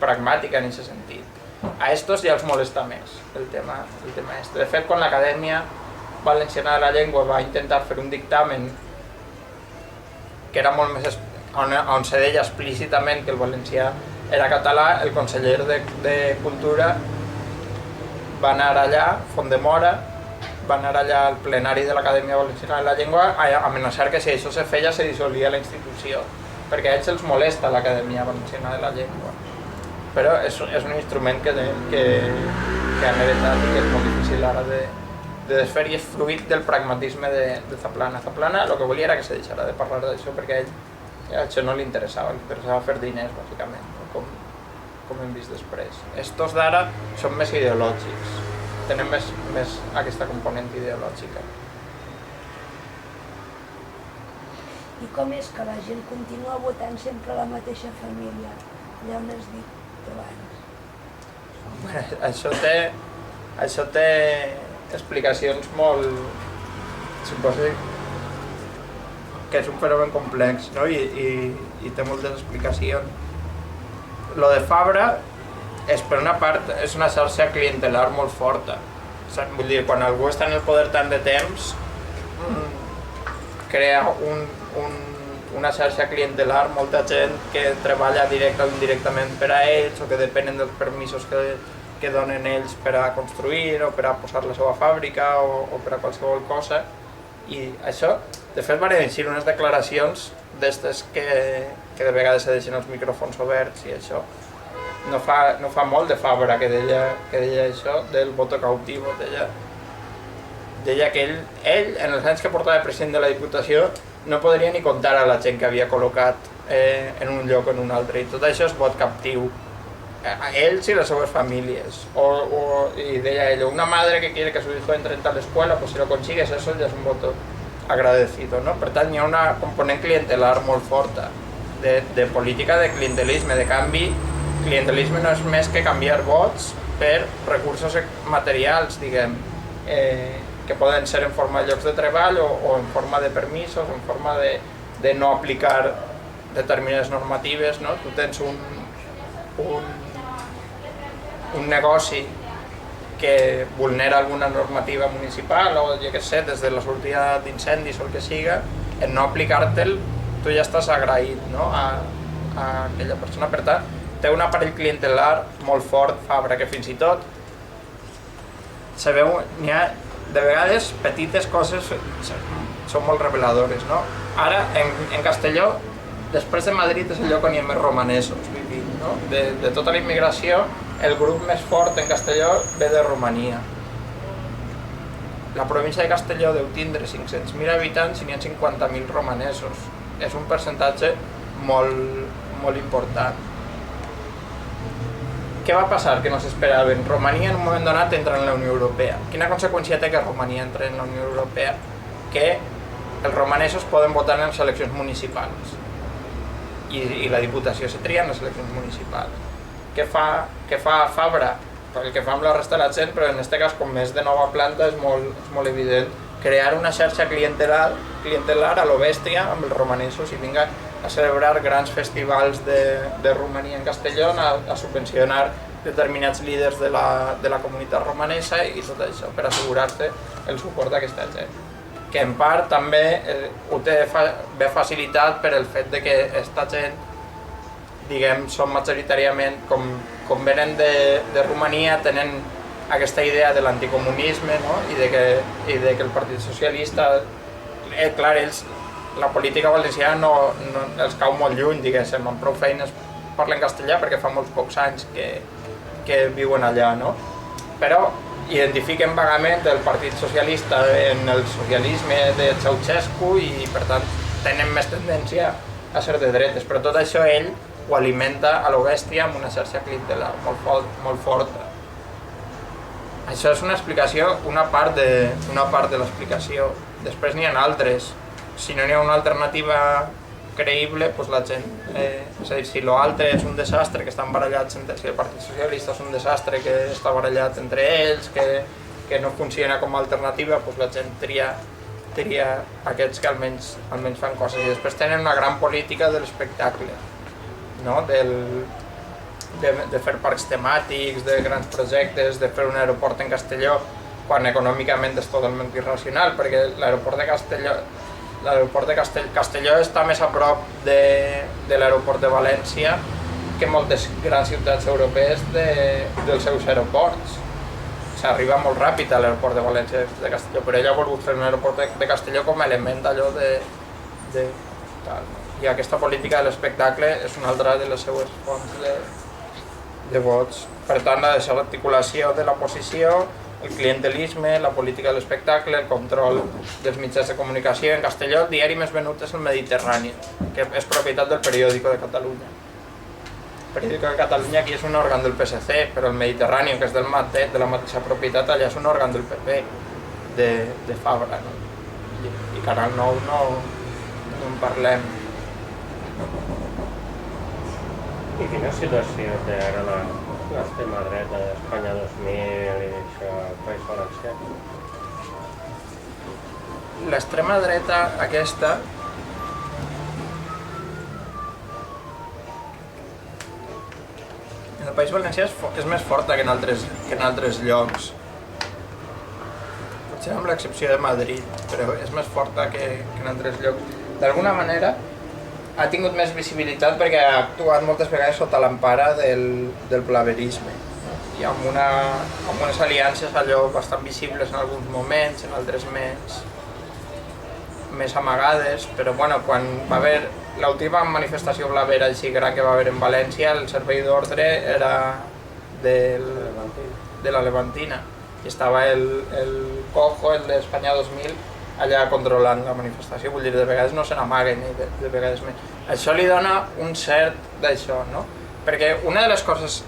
pragmàtica en aquest sentit. A estos ja els molesta més el tema este. De fet, quan l'Acadèmia Valenciana de la Llengua va intentar fer un dictamen que era molt més on se deia explícitament que el valencià era català, el conseller de Cultura va anar allà, Font-de-Mora, va anar allà al plenari de l'Acadèmia Valenciana de la Llengua a amenaçar que si això se feia se dissolia la institució, perquè a ells els molesta l'Acadèmia Valenciana de la Llengua. Però és un instrument que han heretat i que és molt difícil ara de desfer i és fruit del pragmatisme de Zaplana. Zaplana el que volia era que se deixara de parlar d'això perquè a ell això no li interessava fer diners, bàsicament, com hem vist després. Estos d'ara són més ideològics, tenen més aquesta component ideològica. I com és que la gent continua votant sempre la mateixa família? Ja on has dit abans. Bueno, això té explicacions molt... Suposo que és un fenomen complex, no? I té moltes explicacions. Lo de Fabra és, per una part, és una xarxa clientelar molt forta. Vull dir, quan algú està en el poder tant de temps, crea una xarxa clientelar, molta gent que treballa directa o indirectament per a ells o que depenen dels permisos que donen ells per a construir o per a posar la seva fàbrica o per a qualsevol cosa. I això, de fet, van eixir unes declaracions d'estes que de vegades se deixen els micròfons oberts i això. No fa molt de Fabra que deia això del voto cautivo. Deia que ell, en els anys que portava de president de la Diputació, no podria ni comptar a la gent que havia col·locat en un lloc o en un altre, i tot això és vot captiu. A ells y las seves famílies. Y deia ella, una madre que quiere que su hijo entre en tal escuela, pues si lo consigues, eso ya es un voto agradecido, no? Per tant, hi ha una component clientelar molt forta, de política de clientelisme. De canvi, clientelisme no és més que canviar vots per recursos materials, diguem, que poden ser en forma de llocs de treball o en forma de permisos, o en forma de no aplicar determinades normatives, no? Tu tens un negoci que vulnera alguna normativa municipal o jo què sé, des de la sortida d'incendis o el que siga, en no aplicar-te'l tu ja estàs agraït, no? a aquella persona. Per tant, té un aparell clientelar molt fort, Fabra, que fins i tot se veu, n'hi ha de vegades petites coses són molt reveladores, no? Ara, en Castelló, després de Madrid és el lloc on hi ha més romanesos vivint, no? De tota la immigració, el grup més fort en Castelló ve de Romania. La província de Castelló deu tindre 500.000 habitants i n'hi ha 50.000 romanesos. És un percentatge molt important. Què va passar que no s'esperaven? Romania en un moment donat entra en la Unió Europea. Quina conseqüència té que Romania entra en la Unió Europea? Que els romanesos poden votar en les eleccions municipals i la Diputació se tria en les eleccions municipals. Què fa Fabra? El que fa amb la resta de la gent, però en aquest cas, com és de nova planta, és molt evident. Crear una xarxa clientelar a lo bèstia amb els romanesos i vinga a celebrar grans festivals de Romania en Castelló, a subvencionar determinats líders de la comunitat romanesa i tot això per assegurar-se el suport d'aquesta gent. Que en part també ho té ben facilitat per el fet de que aquesta gent, diguem, són majoritàriament, com venen de Romania, tenen aquesta idea de l'anticomunisme, no? I de que el Partit Socialista, clar, ells, la política valenciana no els cau molt lluny, diguéssim, amb prou feines parlen castellà perquè fa molts pocs anys que viuen allà, no? Però identifiquen vagament el Partit Socialista en el socialisme de Ceausescu i, per tant, tenen més tendència a ser de dretes, però tot això ell ho alimenta a lo bèstia amb una xarxa clientelar molt forta. Això és una explicació, una part de l'explicació. Després n'hi ha altres. Si no n'hi ha una alternativa creïble, doncs la gent... és a dir, si l'altre és un desastre, que estan barallats entre... Si el Partit Socialista és un desastre que està barallat entre ells, que no funciona com a alternativa, doncs la gent tria aquests que almenys fan coses. I després tenen una gran política de l'espectacle, no? De fer parcs temàtics, de grans projectes, de fer un aeroport en Castelló, quan econòmicament és totalment irracional, perquè l'aeroport de Castelló està més a prop de l'aeroport de València que moltes grans ciutats europees dels seus aeroports. S'arriba molt ràpid a l'aeroport de València de Castelló, però ell ha volgut fer un aeroport de Castelló com a element d'allò de tal. I aquesta política de l'espectacle és una altra de les seues fonts de vots. Per tant, l'articulació de la posició, el clientelisme, la política de l'espectacle, el control dels mitjans de comunicació. En Castelló el diari més venut és el Mediterrani, que és propietat del Periódico de Catalunya. El Periódico de Catalunya aquí és un òrgan del PSC, però el Mediterrani, que és de la mateixa propietat, allà és un òrgan del PP, de Fabra. No? I Canal 9 no en parlem. I quina situació té ara l'extrema dreta d'Espanya 2000 i això al País Valencià? L'extrema dreta aquesta en el País Valencià és més forta que en altres llocs. Potser amb l'excepció de Madrid, però és més forta que en altres llocs. D'alguna manera ha tingut més visibilitat perquè ha actuat moltes vegades sota l'empara del blaverisme i amb unes aliances allò bastant visibles en alguns moments, en altres més amagades, però bueno, quan va haver l'última manifestació blavera així gran que va haver en València, el servei d'ordre era de la Levantina i estava el Cojo, el d'Espanya 2000, allà controlant la manifestació, vull dir, de vegades no se n'amaguen, de vegades més. Això li dona un cert d'això, no? Perquè una de les coses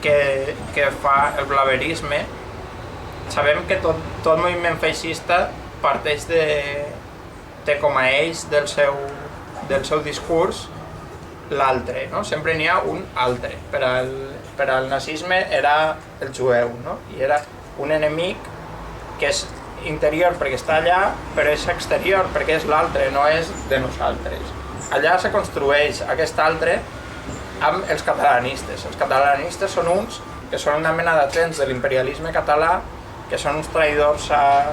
que fa el blaverisme, sabem que tot moviment feixista parteix té com a eix del seu discurs l'altre, no? Sempre n'hi ha un altre. Per al nazisme era el jueu, no? I era un enemic que és interior perquè està allà, però és exterior perquè és l'altre, no és de nosaltres. Allà se construeix aquest altre amb els catalanistes. Els catalanistes són uns que són una mena d'agents de l'imperialisme català, que són uns traïdors a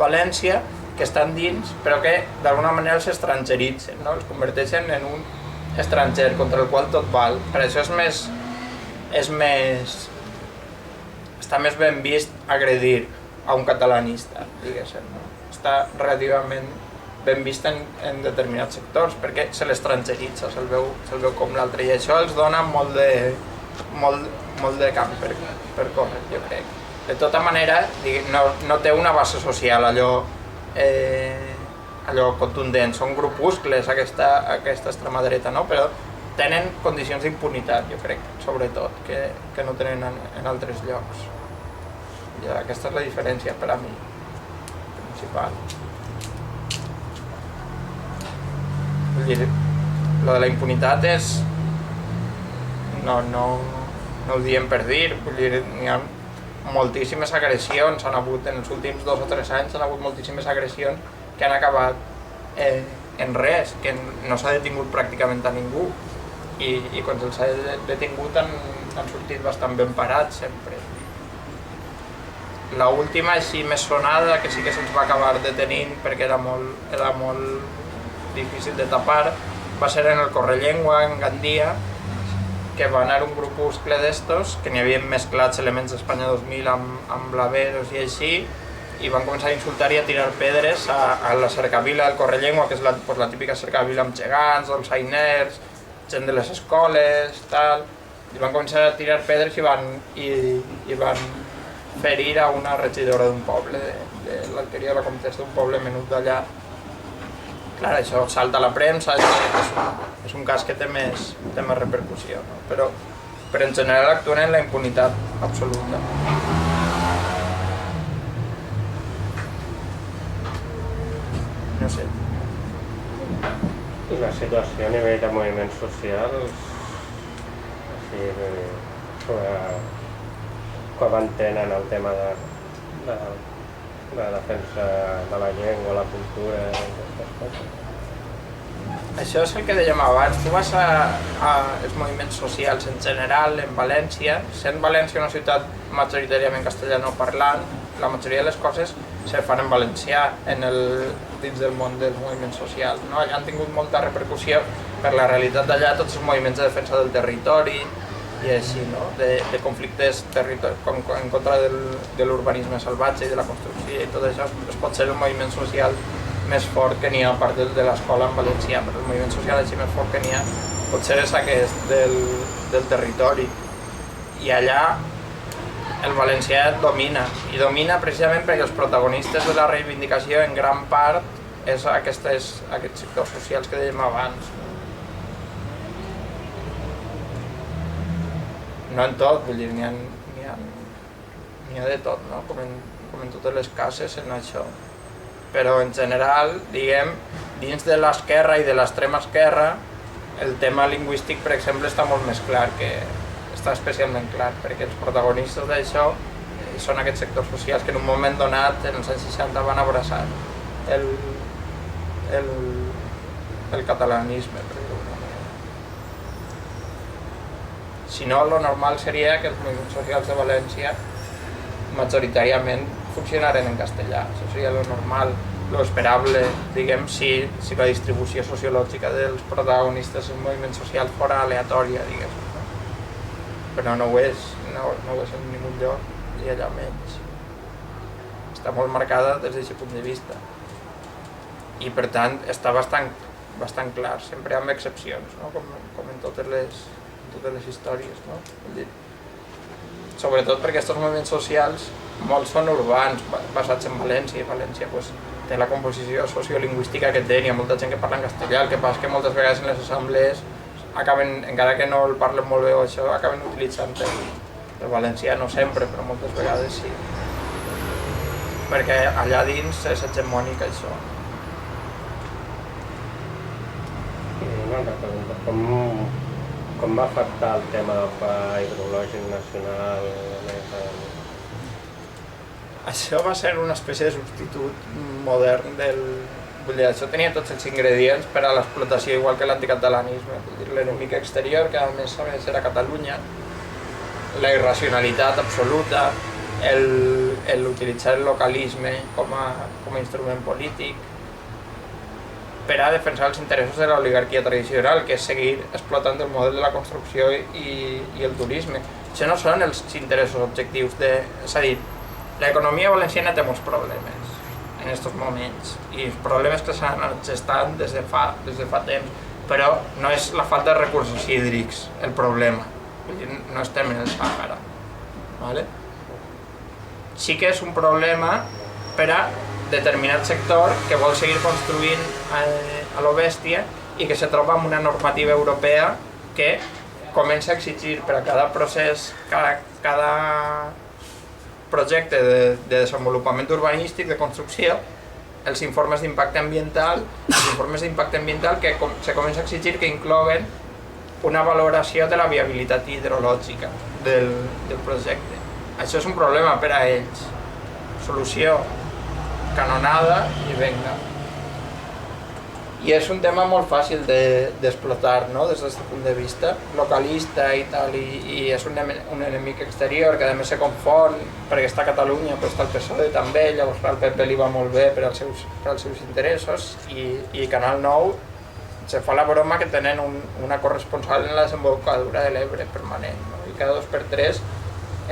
València, que estan dins, però que d'alguna manera els estrangeritzen, no? Els converteixen en un estranger contra el qual tot val. Per això està més ben vist agredir a un catalanista, diguéssim. No? Està relativament ben vist en determinats sectors perquè se l'estrangeritza, se'l veu com l'altre, i això els dona molt de camp per córrer, jo crec. De tota manera, no té una base social allò contundent, són grupuscles aquesta extrema dreta, no? Però tenen condicions d'impunitat, jo crec, sobretot, que no tenen en altres llocs. I aquesta és la diferència per a mi, principal. Vull dir, lo de la impunitat és... No ho diem per dir, vull dir, hi ha moltíssimes agressions, han hagut en els últims 2 o 3 anys, han hagut moltíssimes agressions que han acabat en res, que no s'ha detingut pràcticament a ningú i quan se'ls ha detingut han sortit bastant ben parats sempre. L'última així més sonada, que sí que se'ns va acabar detenint perquè era molt difícil de tapar, va ser en el Correllengua, en Gandia, que va anar un grupuscle d'estos, que n'hi havia mesclats elements d'Espanya 2000 amb blaveros i així, i van començar a insultar i a tirar pedres a la cercavila del Correllengua, que és la típica cercavila amb gegants, dolçainers, gent de les escoles, tal, i van començar a tirar pedres i van ferir a una regidora d'un poble, de l'alqueria de la Comtessa, d'un poble menut d'allà, clar, això salta a la premsa, és un cas que té més repercussió, no? Però en general actuen en la impunitat absoluta. No sé. I la situació a nivell de moviments socials, sobre com entenen el tema de defensa de la llengua, la cultura, aquestes coses. Això és el que dèiem abans, tu vas als moviments socials en general, en València, sent València una ciutat majoritàriament castellanoparlant, la majoria de les coses se fan en valencià dins del món dels moviments socials, no? Han tingut molta repercussió per la realitat d'allà, tots els moviments de defensa del territori i així, no? De conflictes en contra de l'urbanisme salvatge i de la construcció i tot això, es pot ser el moviment social més fort que n'hi ha a part de l'escola en valencià, però el moviment social així més fort que n'hi ha potser és aquest del territori. I allà el valencià domina, i domina precisament perquè els protagonistes de la reivindicació en gran part és aquests sectors socials que dèiem abans. No en tot, vull dir, n'hi ha de tot, no? Com en totes les cases en això. Però en general, diguem, dins de l'esquerra i de l'extrema esquerra, el tema lingüístic, per exemple, està molt més clar, està especialment clar, perquè els protagonistes d'això són aquests sectors socials que en un moment donat, en els anys 60, van abraçar el catalanisme, per dir-ho d'alguna manera. Si no, lo normal seria que els moviments socials de València majoritàriament funcionaren en castellà, això seria lo normal, lo esperable, diguem, si la distribució sociològica dels protagonistes del moviment social fora aleatòria, diguem. Però no ho és, no ho és en ningú lloc, i allà menys. Està molt marcada des d'aquest punt de vista. I per tant està bastant clar, sempre amb excepcions, no? Com en totes les històries, no? Vull dir, sobretot perquè aquests moviments socials molts són urbans, basats en València, i València té la composició sociolingüística que té, hi ha molta gent que parla en castellà, el que passa que moltes vegades en les assemblees acaben, encara que no el parlen molt bé o això, acaben utilitzant el valencià, no sempre, però moltes vegades sí. Perquè allà dins és hegemònic això. I una altra pregunta, com va afectar el tema del pla hidrològic nacional? Això va ser una espècie de substitut modern Vull dir, això tenia tots els ingredients per a l'explotació igual que l'anticatalanisme. L'enemic exterior, que a més era Catalunya, la irracionalitat absoluta, l'utilitzar el localisme com a instrument polític per a defensar els interessos de l'oligarquia tradicional, que és seguir explotant el model de la construcció i el turisme. Això no són els interessos objectius és a dir, l'economia valenciana té molts problemes en aquests moments i els problemes que s'han gestat des de fa temps, però no és la falta de recursos hídrics el problema, no estem en el Sàhara, ¿vale? Sí que és un problema per a determinat sector que vol seguir construint a lo bèstia i que se troba amb una normativa europea que comença a exigir per a cada procés, cada projecte de desenvolupament urbanístic, de construcció, els informes d'impacte ambiental, que se comença a exigir que incloguen una valoració de la viabilitat hidrològica del projecte. Això és un problema per a ells. Solució, canonada i venga. I és un tema molt fàcil d'explotar, no? Des d'aquest punt de vista, localista i tal, i és un enemic exterior que a més se confon perquè està a Catalunya, però està el PSOE també, llavors al PP li va molt bé per als seus interessos, i Canal 9 se fa la broma que tenen una corresponsal en la desembocadura de l'Ebre permanent, no? I cada 2 per 3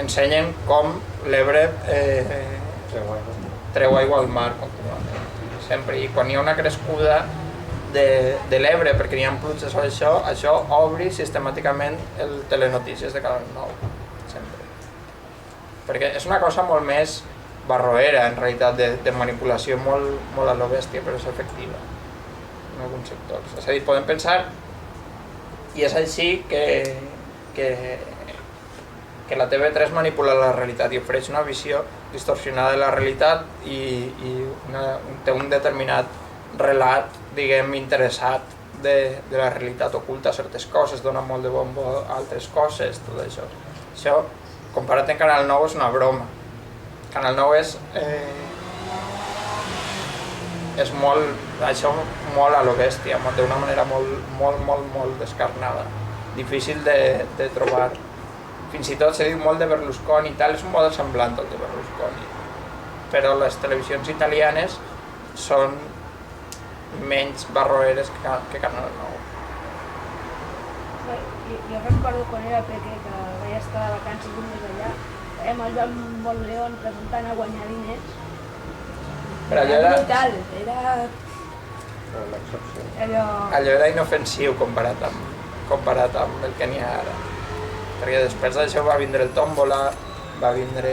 ensenyen com l'Ebre treu aigua al mar continuament, sempre, i quan hi ha una crescuda de l'Ebre, perquè n'hi ha pluges o això obri sistemàticament el telenotícies de Canal 9, sempre. Perquè és una cosa molt més barroera, en realitat, de manipulació molt a lo bèstia, però és efectiva. en alguns sectors. És a dir, podem pensar, i és així que la TV3 manipula la realitat i ofereix una visió distorsionada de la realitat i té un determinat relat, diguem, interessat de la realitat, oculta certes coses, dona molt de bombo a altres coses, tot això. Això, comparat amb Canal 9, és una broma. Canal 9 és molt, això molt a lo bèstia, d'una manera molt descarnada, difícil de trobar. Fins i tot se diu molt de Berlusconi i tal, és un model semblant al de Berlusconi, però les televisions italianes són menys barroeres que Canal 9. Jo recordo quan era pequeñ, que vaig estar de vacances un mes allà, veiem el Joan Bonleón presentant a guanyar diners. Però allò era... Allò... Allò era inofensiu comparat amb el que n'hi ha ara. Perquè després d'això va vindre el Tómbola, va vindre...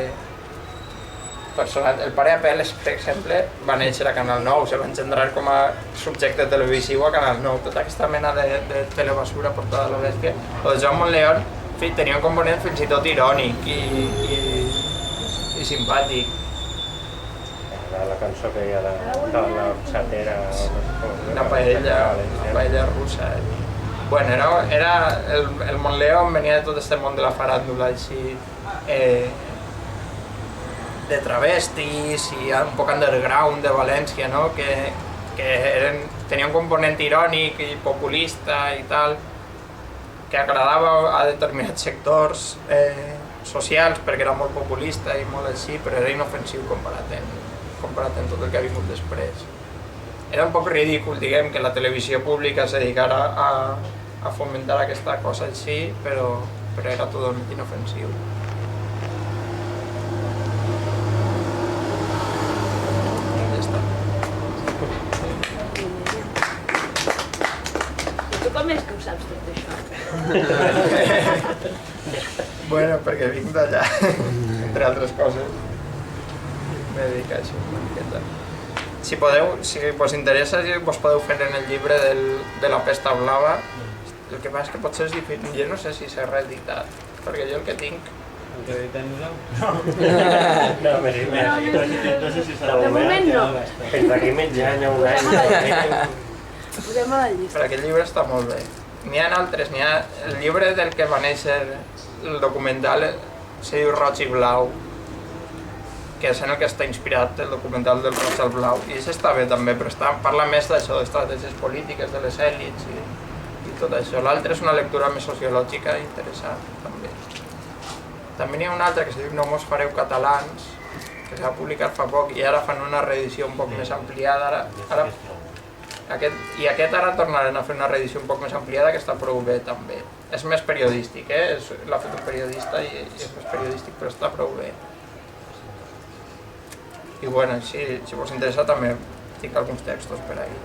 El pare Apeles, per exemple, va néixer a Canal 9, se va engendrar com a subjecte televisiu a Canal 9, tota aquesta mena de telebasura portada a la bèstia. El Joan Montleón tenia un component fins i tot irònic i simpàtic. La cançó que hi ha de la xatera... La paella russa. Bueno, el Montleón venia de tot aquest món de la faràndula així, de travestis i un poc underground de València, no? que tenia un component irònic i populista i tal, que agradava a determinats sectors socials perquè era molt populista i molt així, però era inofensiu comparat amb tot el que ha vingut després. Era un poc ridícul, diguem, que la televisió pública se dedicara a fomentar aquesta cosa així, però era totalment inofensiu. Com és que ho saps tot això? Bueno, perquè vinc d'allà, entre altres coses. M'he dedicat a això una miqueta. Si vos interessa, vos podeu fer en el llibre de la pesta blava. El que passa és que potser és difícil, jo no sé si s'ha reeditat, perquè jo el que tinc... El que editem nosaltres? No, no sé si serà De moment no. Fins d'aquí mig any o un any. Posem a la llista. Però aquest llibre està molt bé. N'hi ha altres, n'hi ha... El llibre del que va néixer el documental se diu Roig i Blau, que és en el que està inspirat el documental del Roig al Blau, i això està bé també, però parla més d'això, d'estratègies polítiques, de les èlits i tot això. L'altre és una lectura més sociològica interessant, també. També n'hi ha un altre que se diu No mos fareu catalans, que s'ha publicat fa poc i ara fan una reedició un poc més ampliada. I aquest ara tornaran a fer una reedició un poc més ampliada que està prou bé també. És més periodístic, l'ha fet un periodista i és més periodístic, però està prou bé. I bueno, si vos interessa també tinc alguns textos per ahí.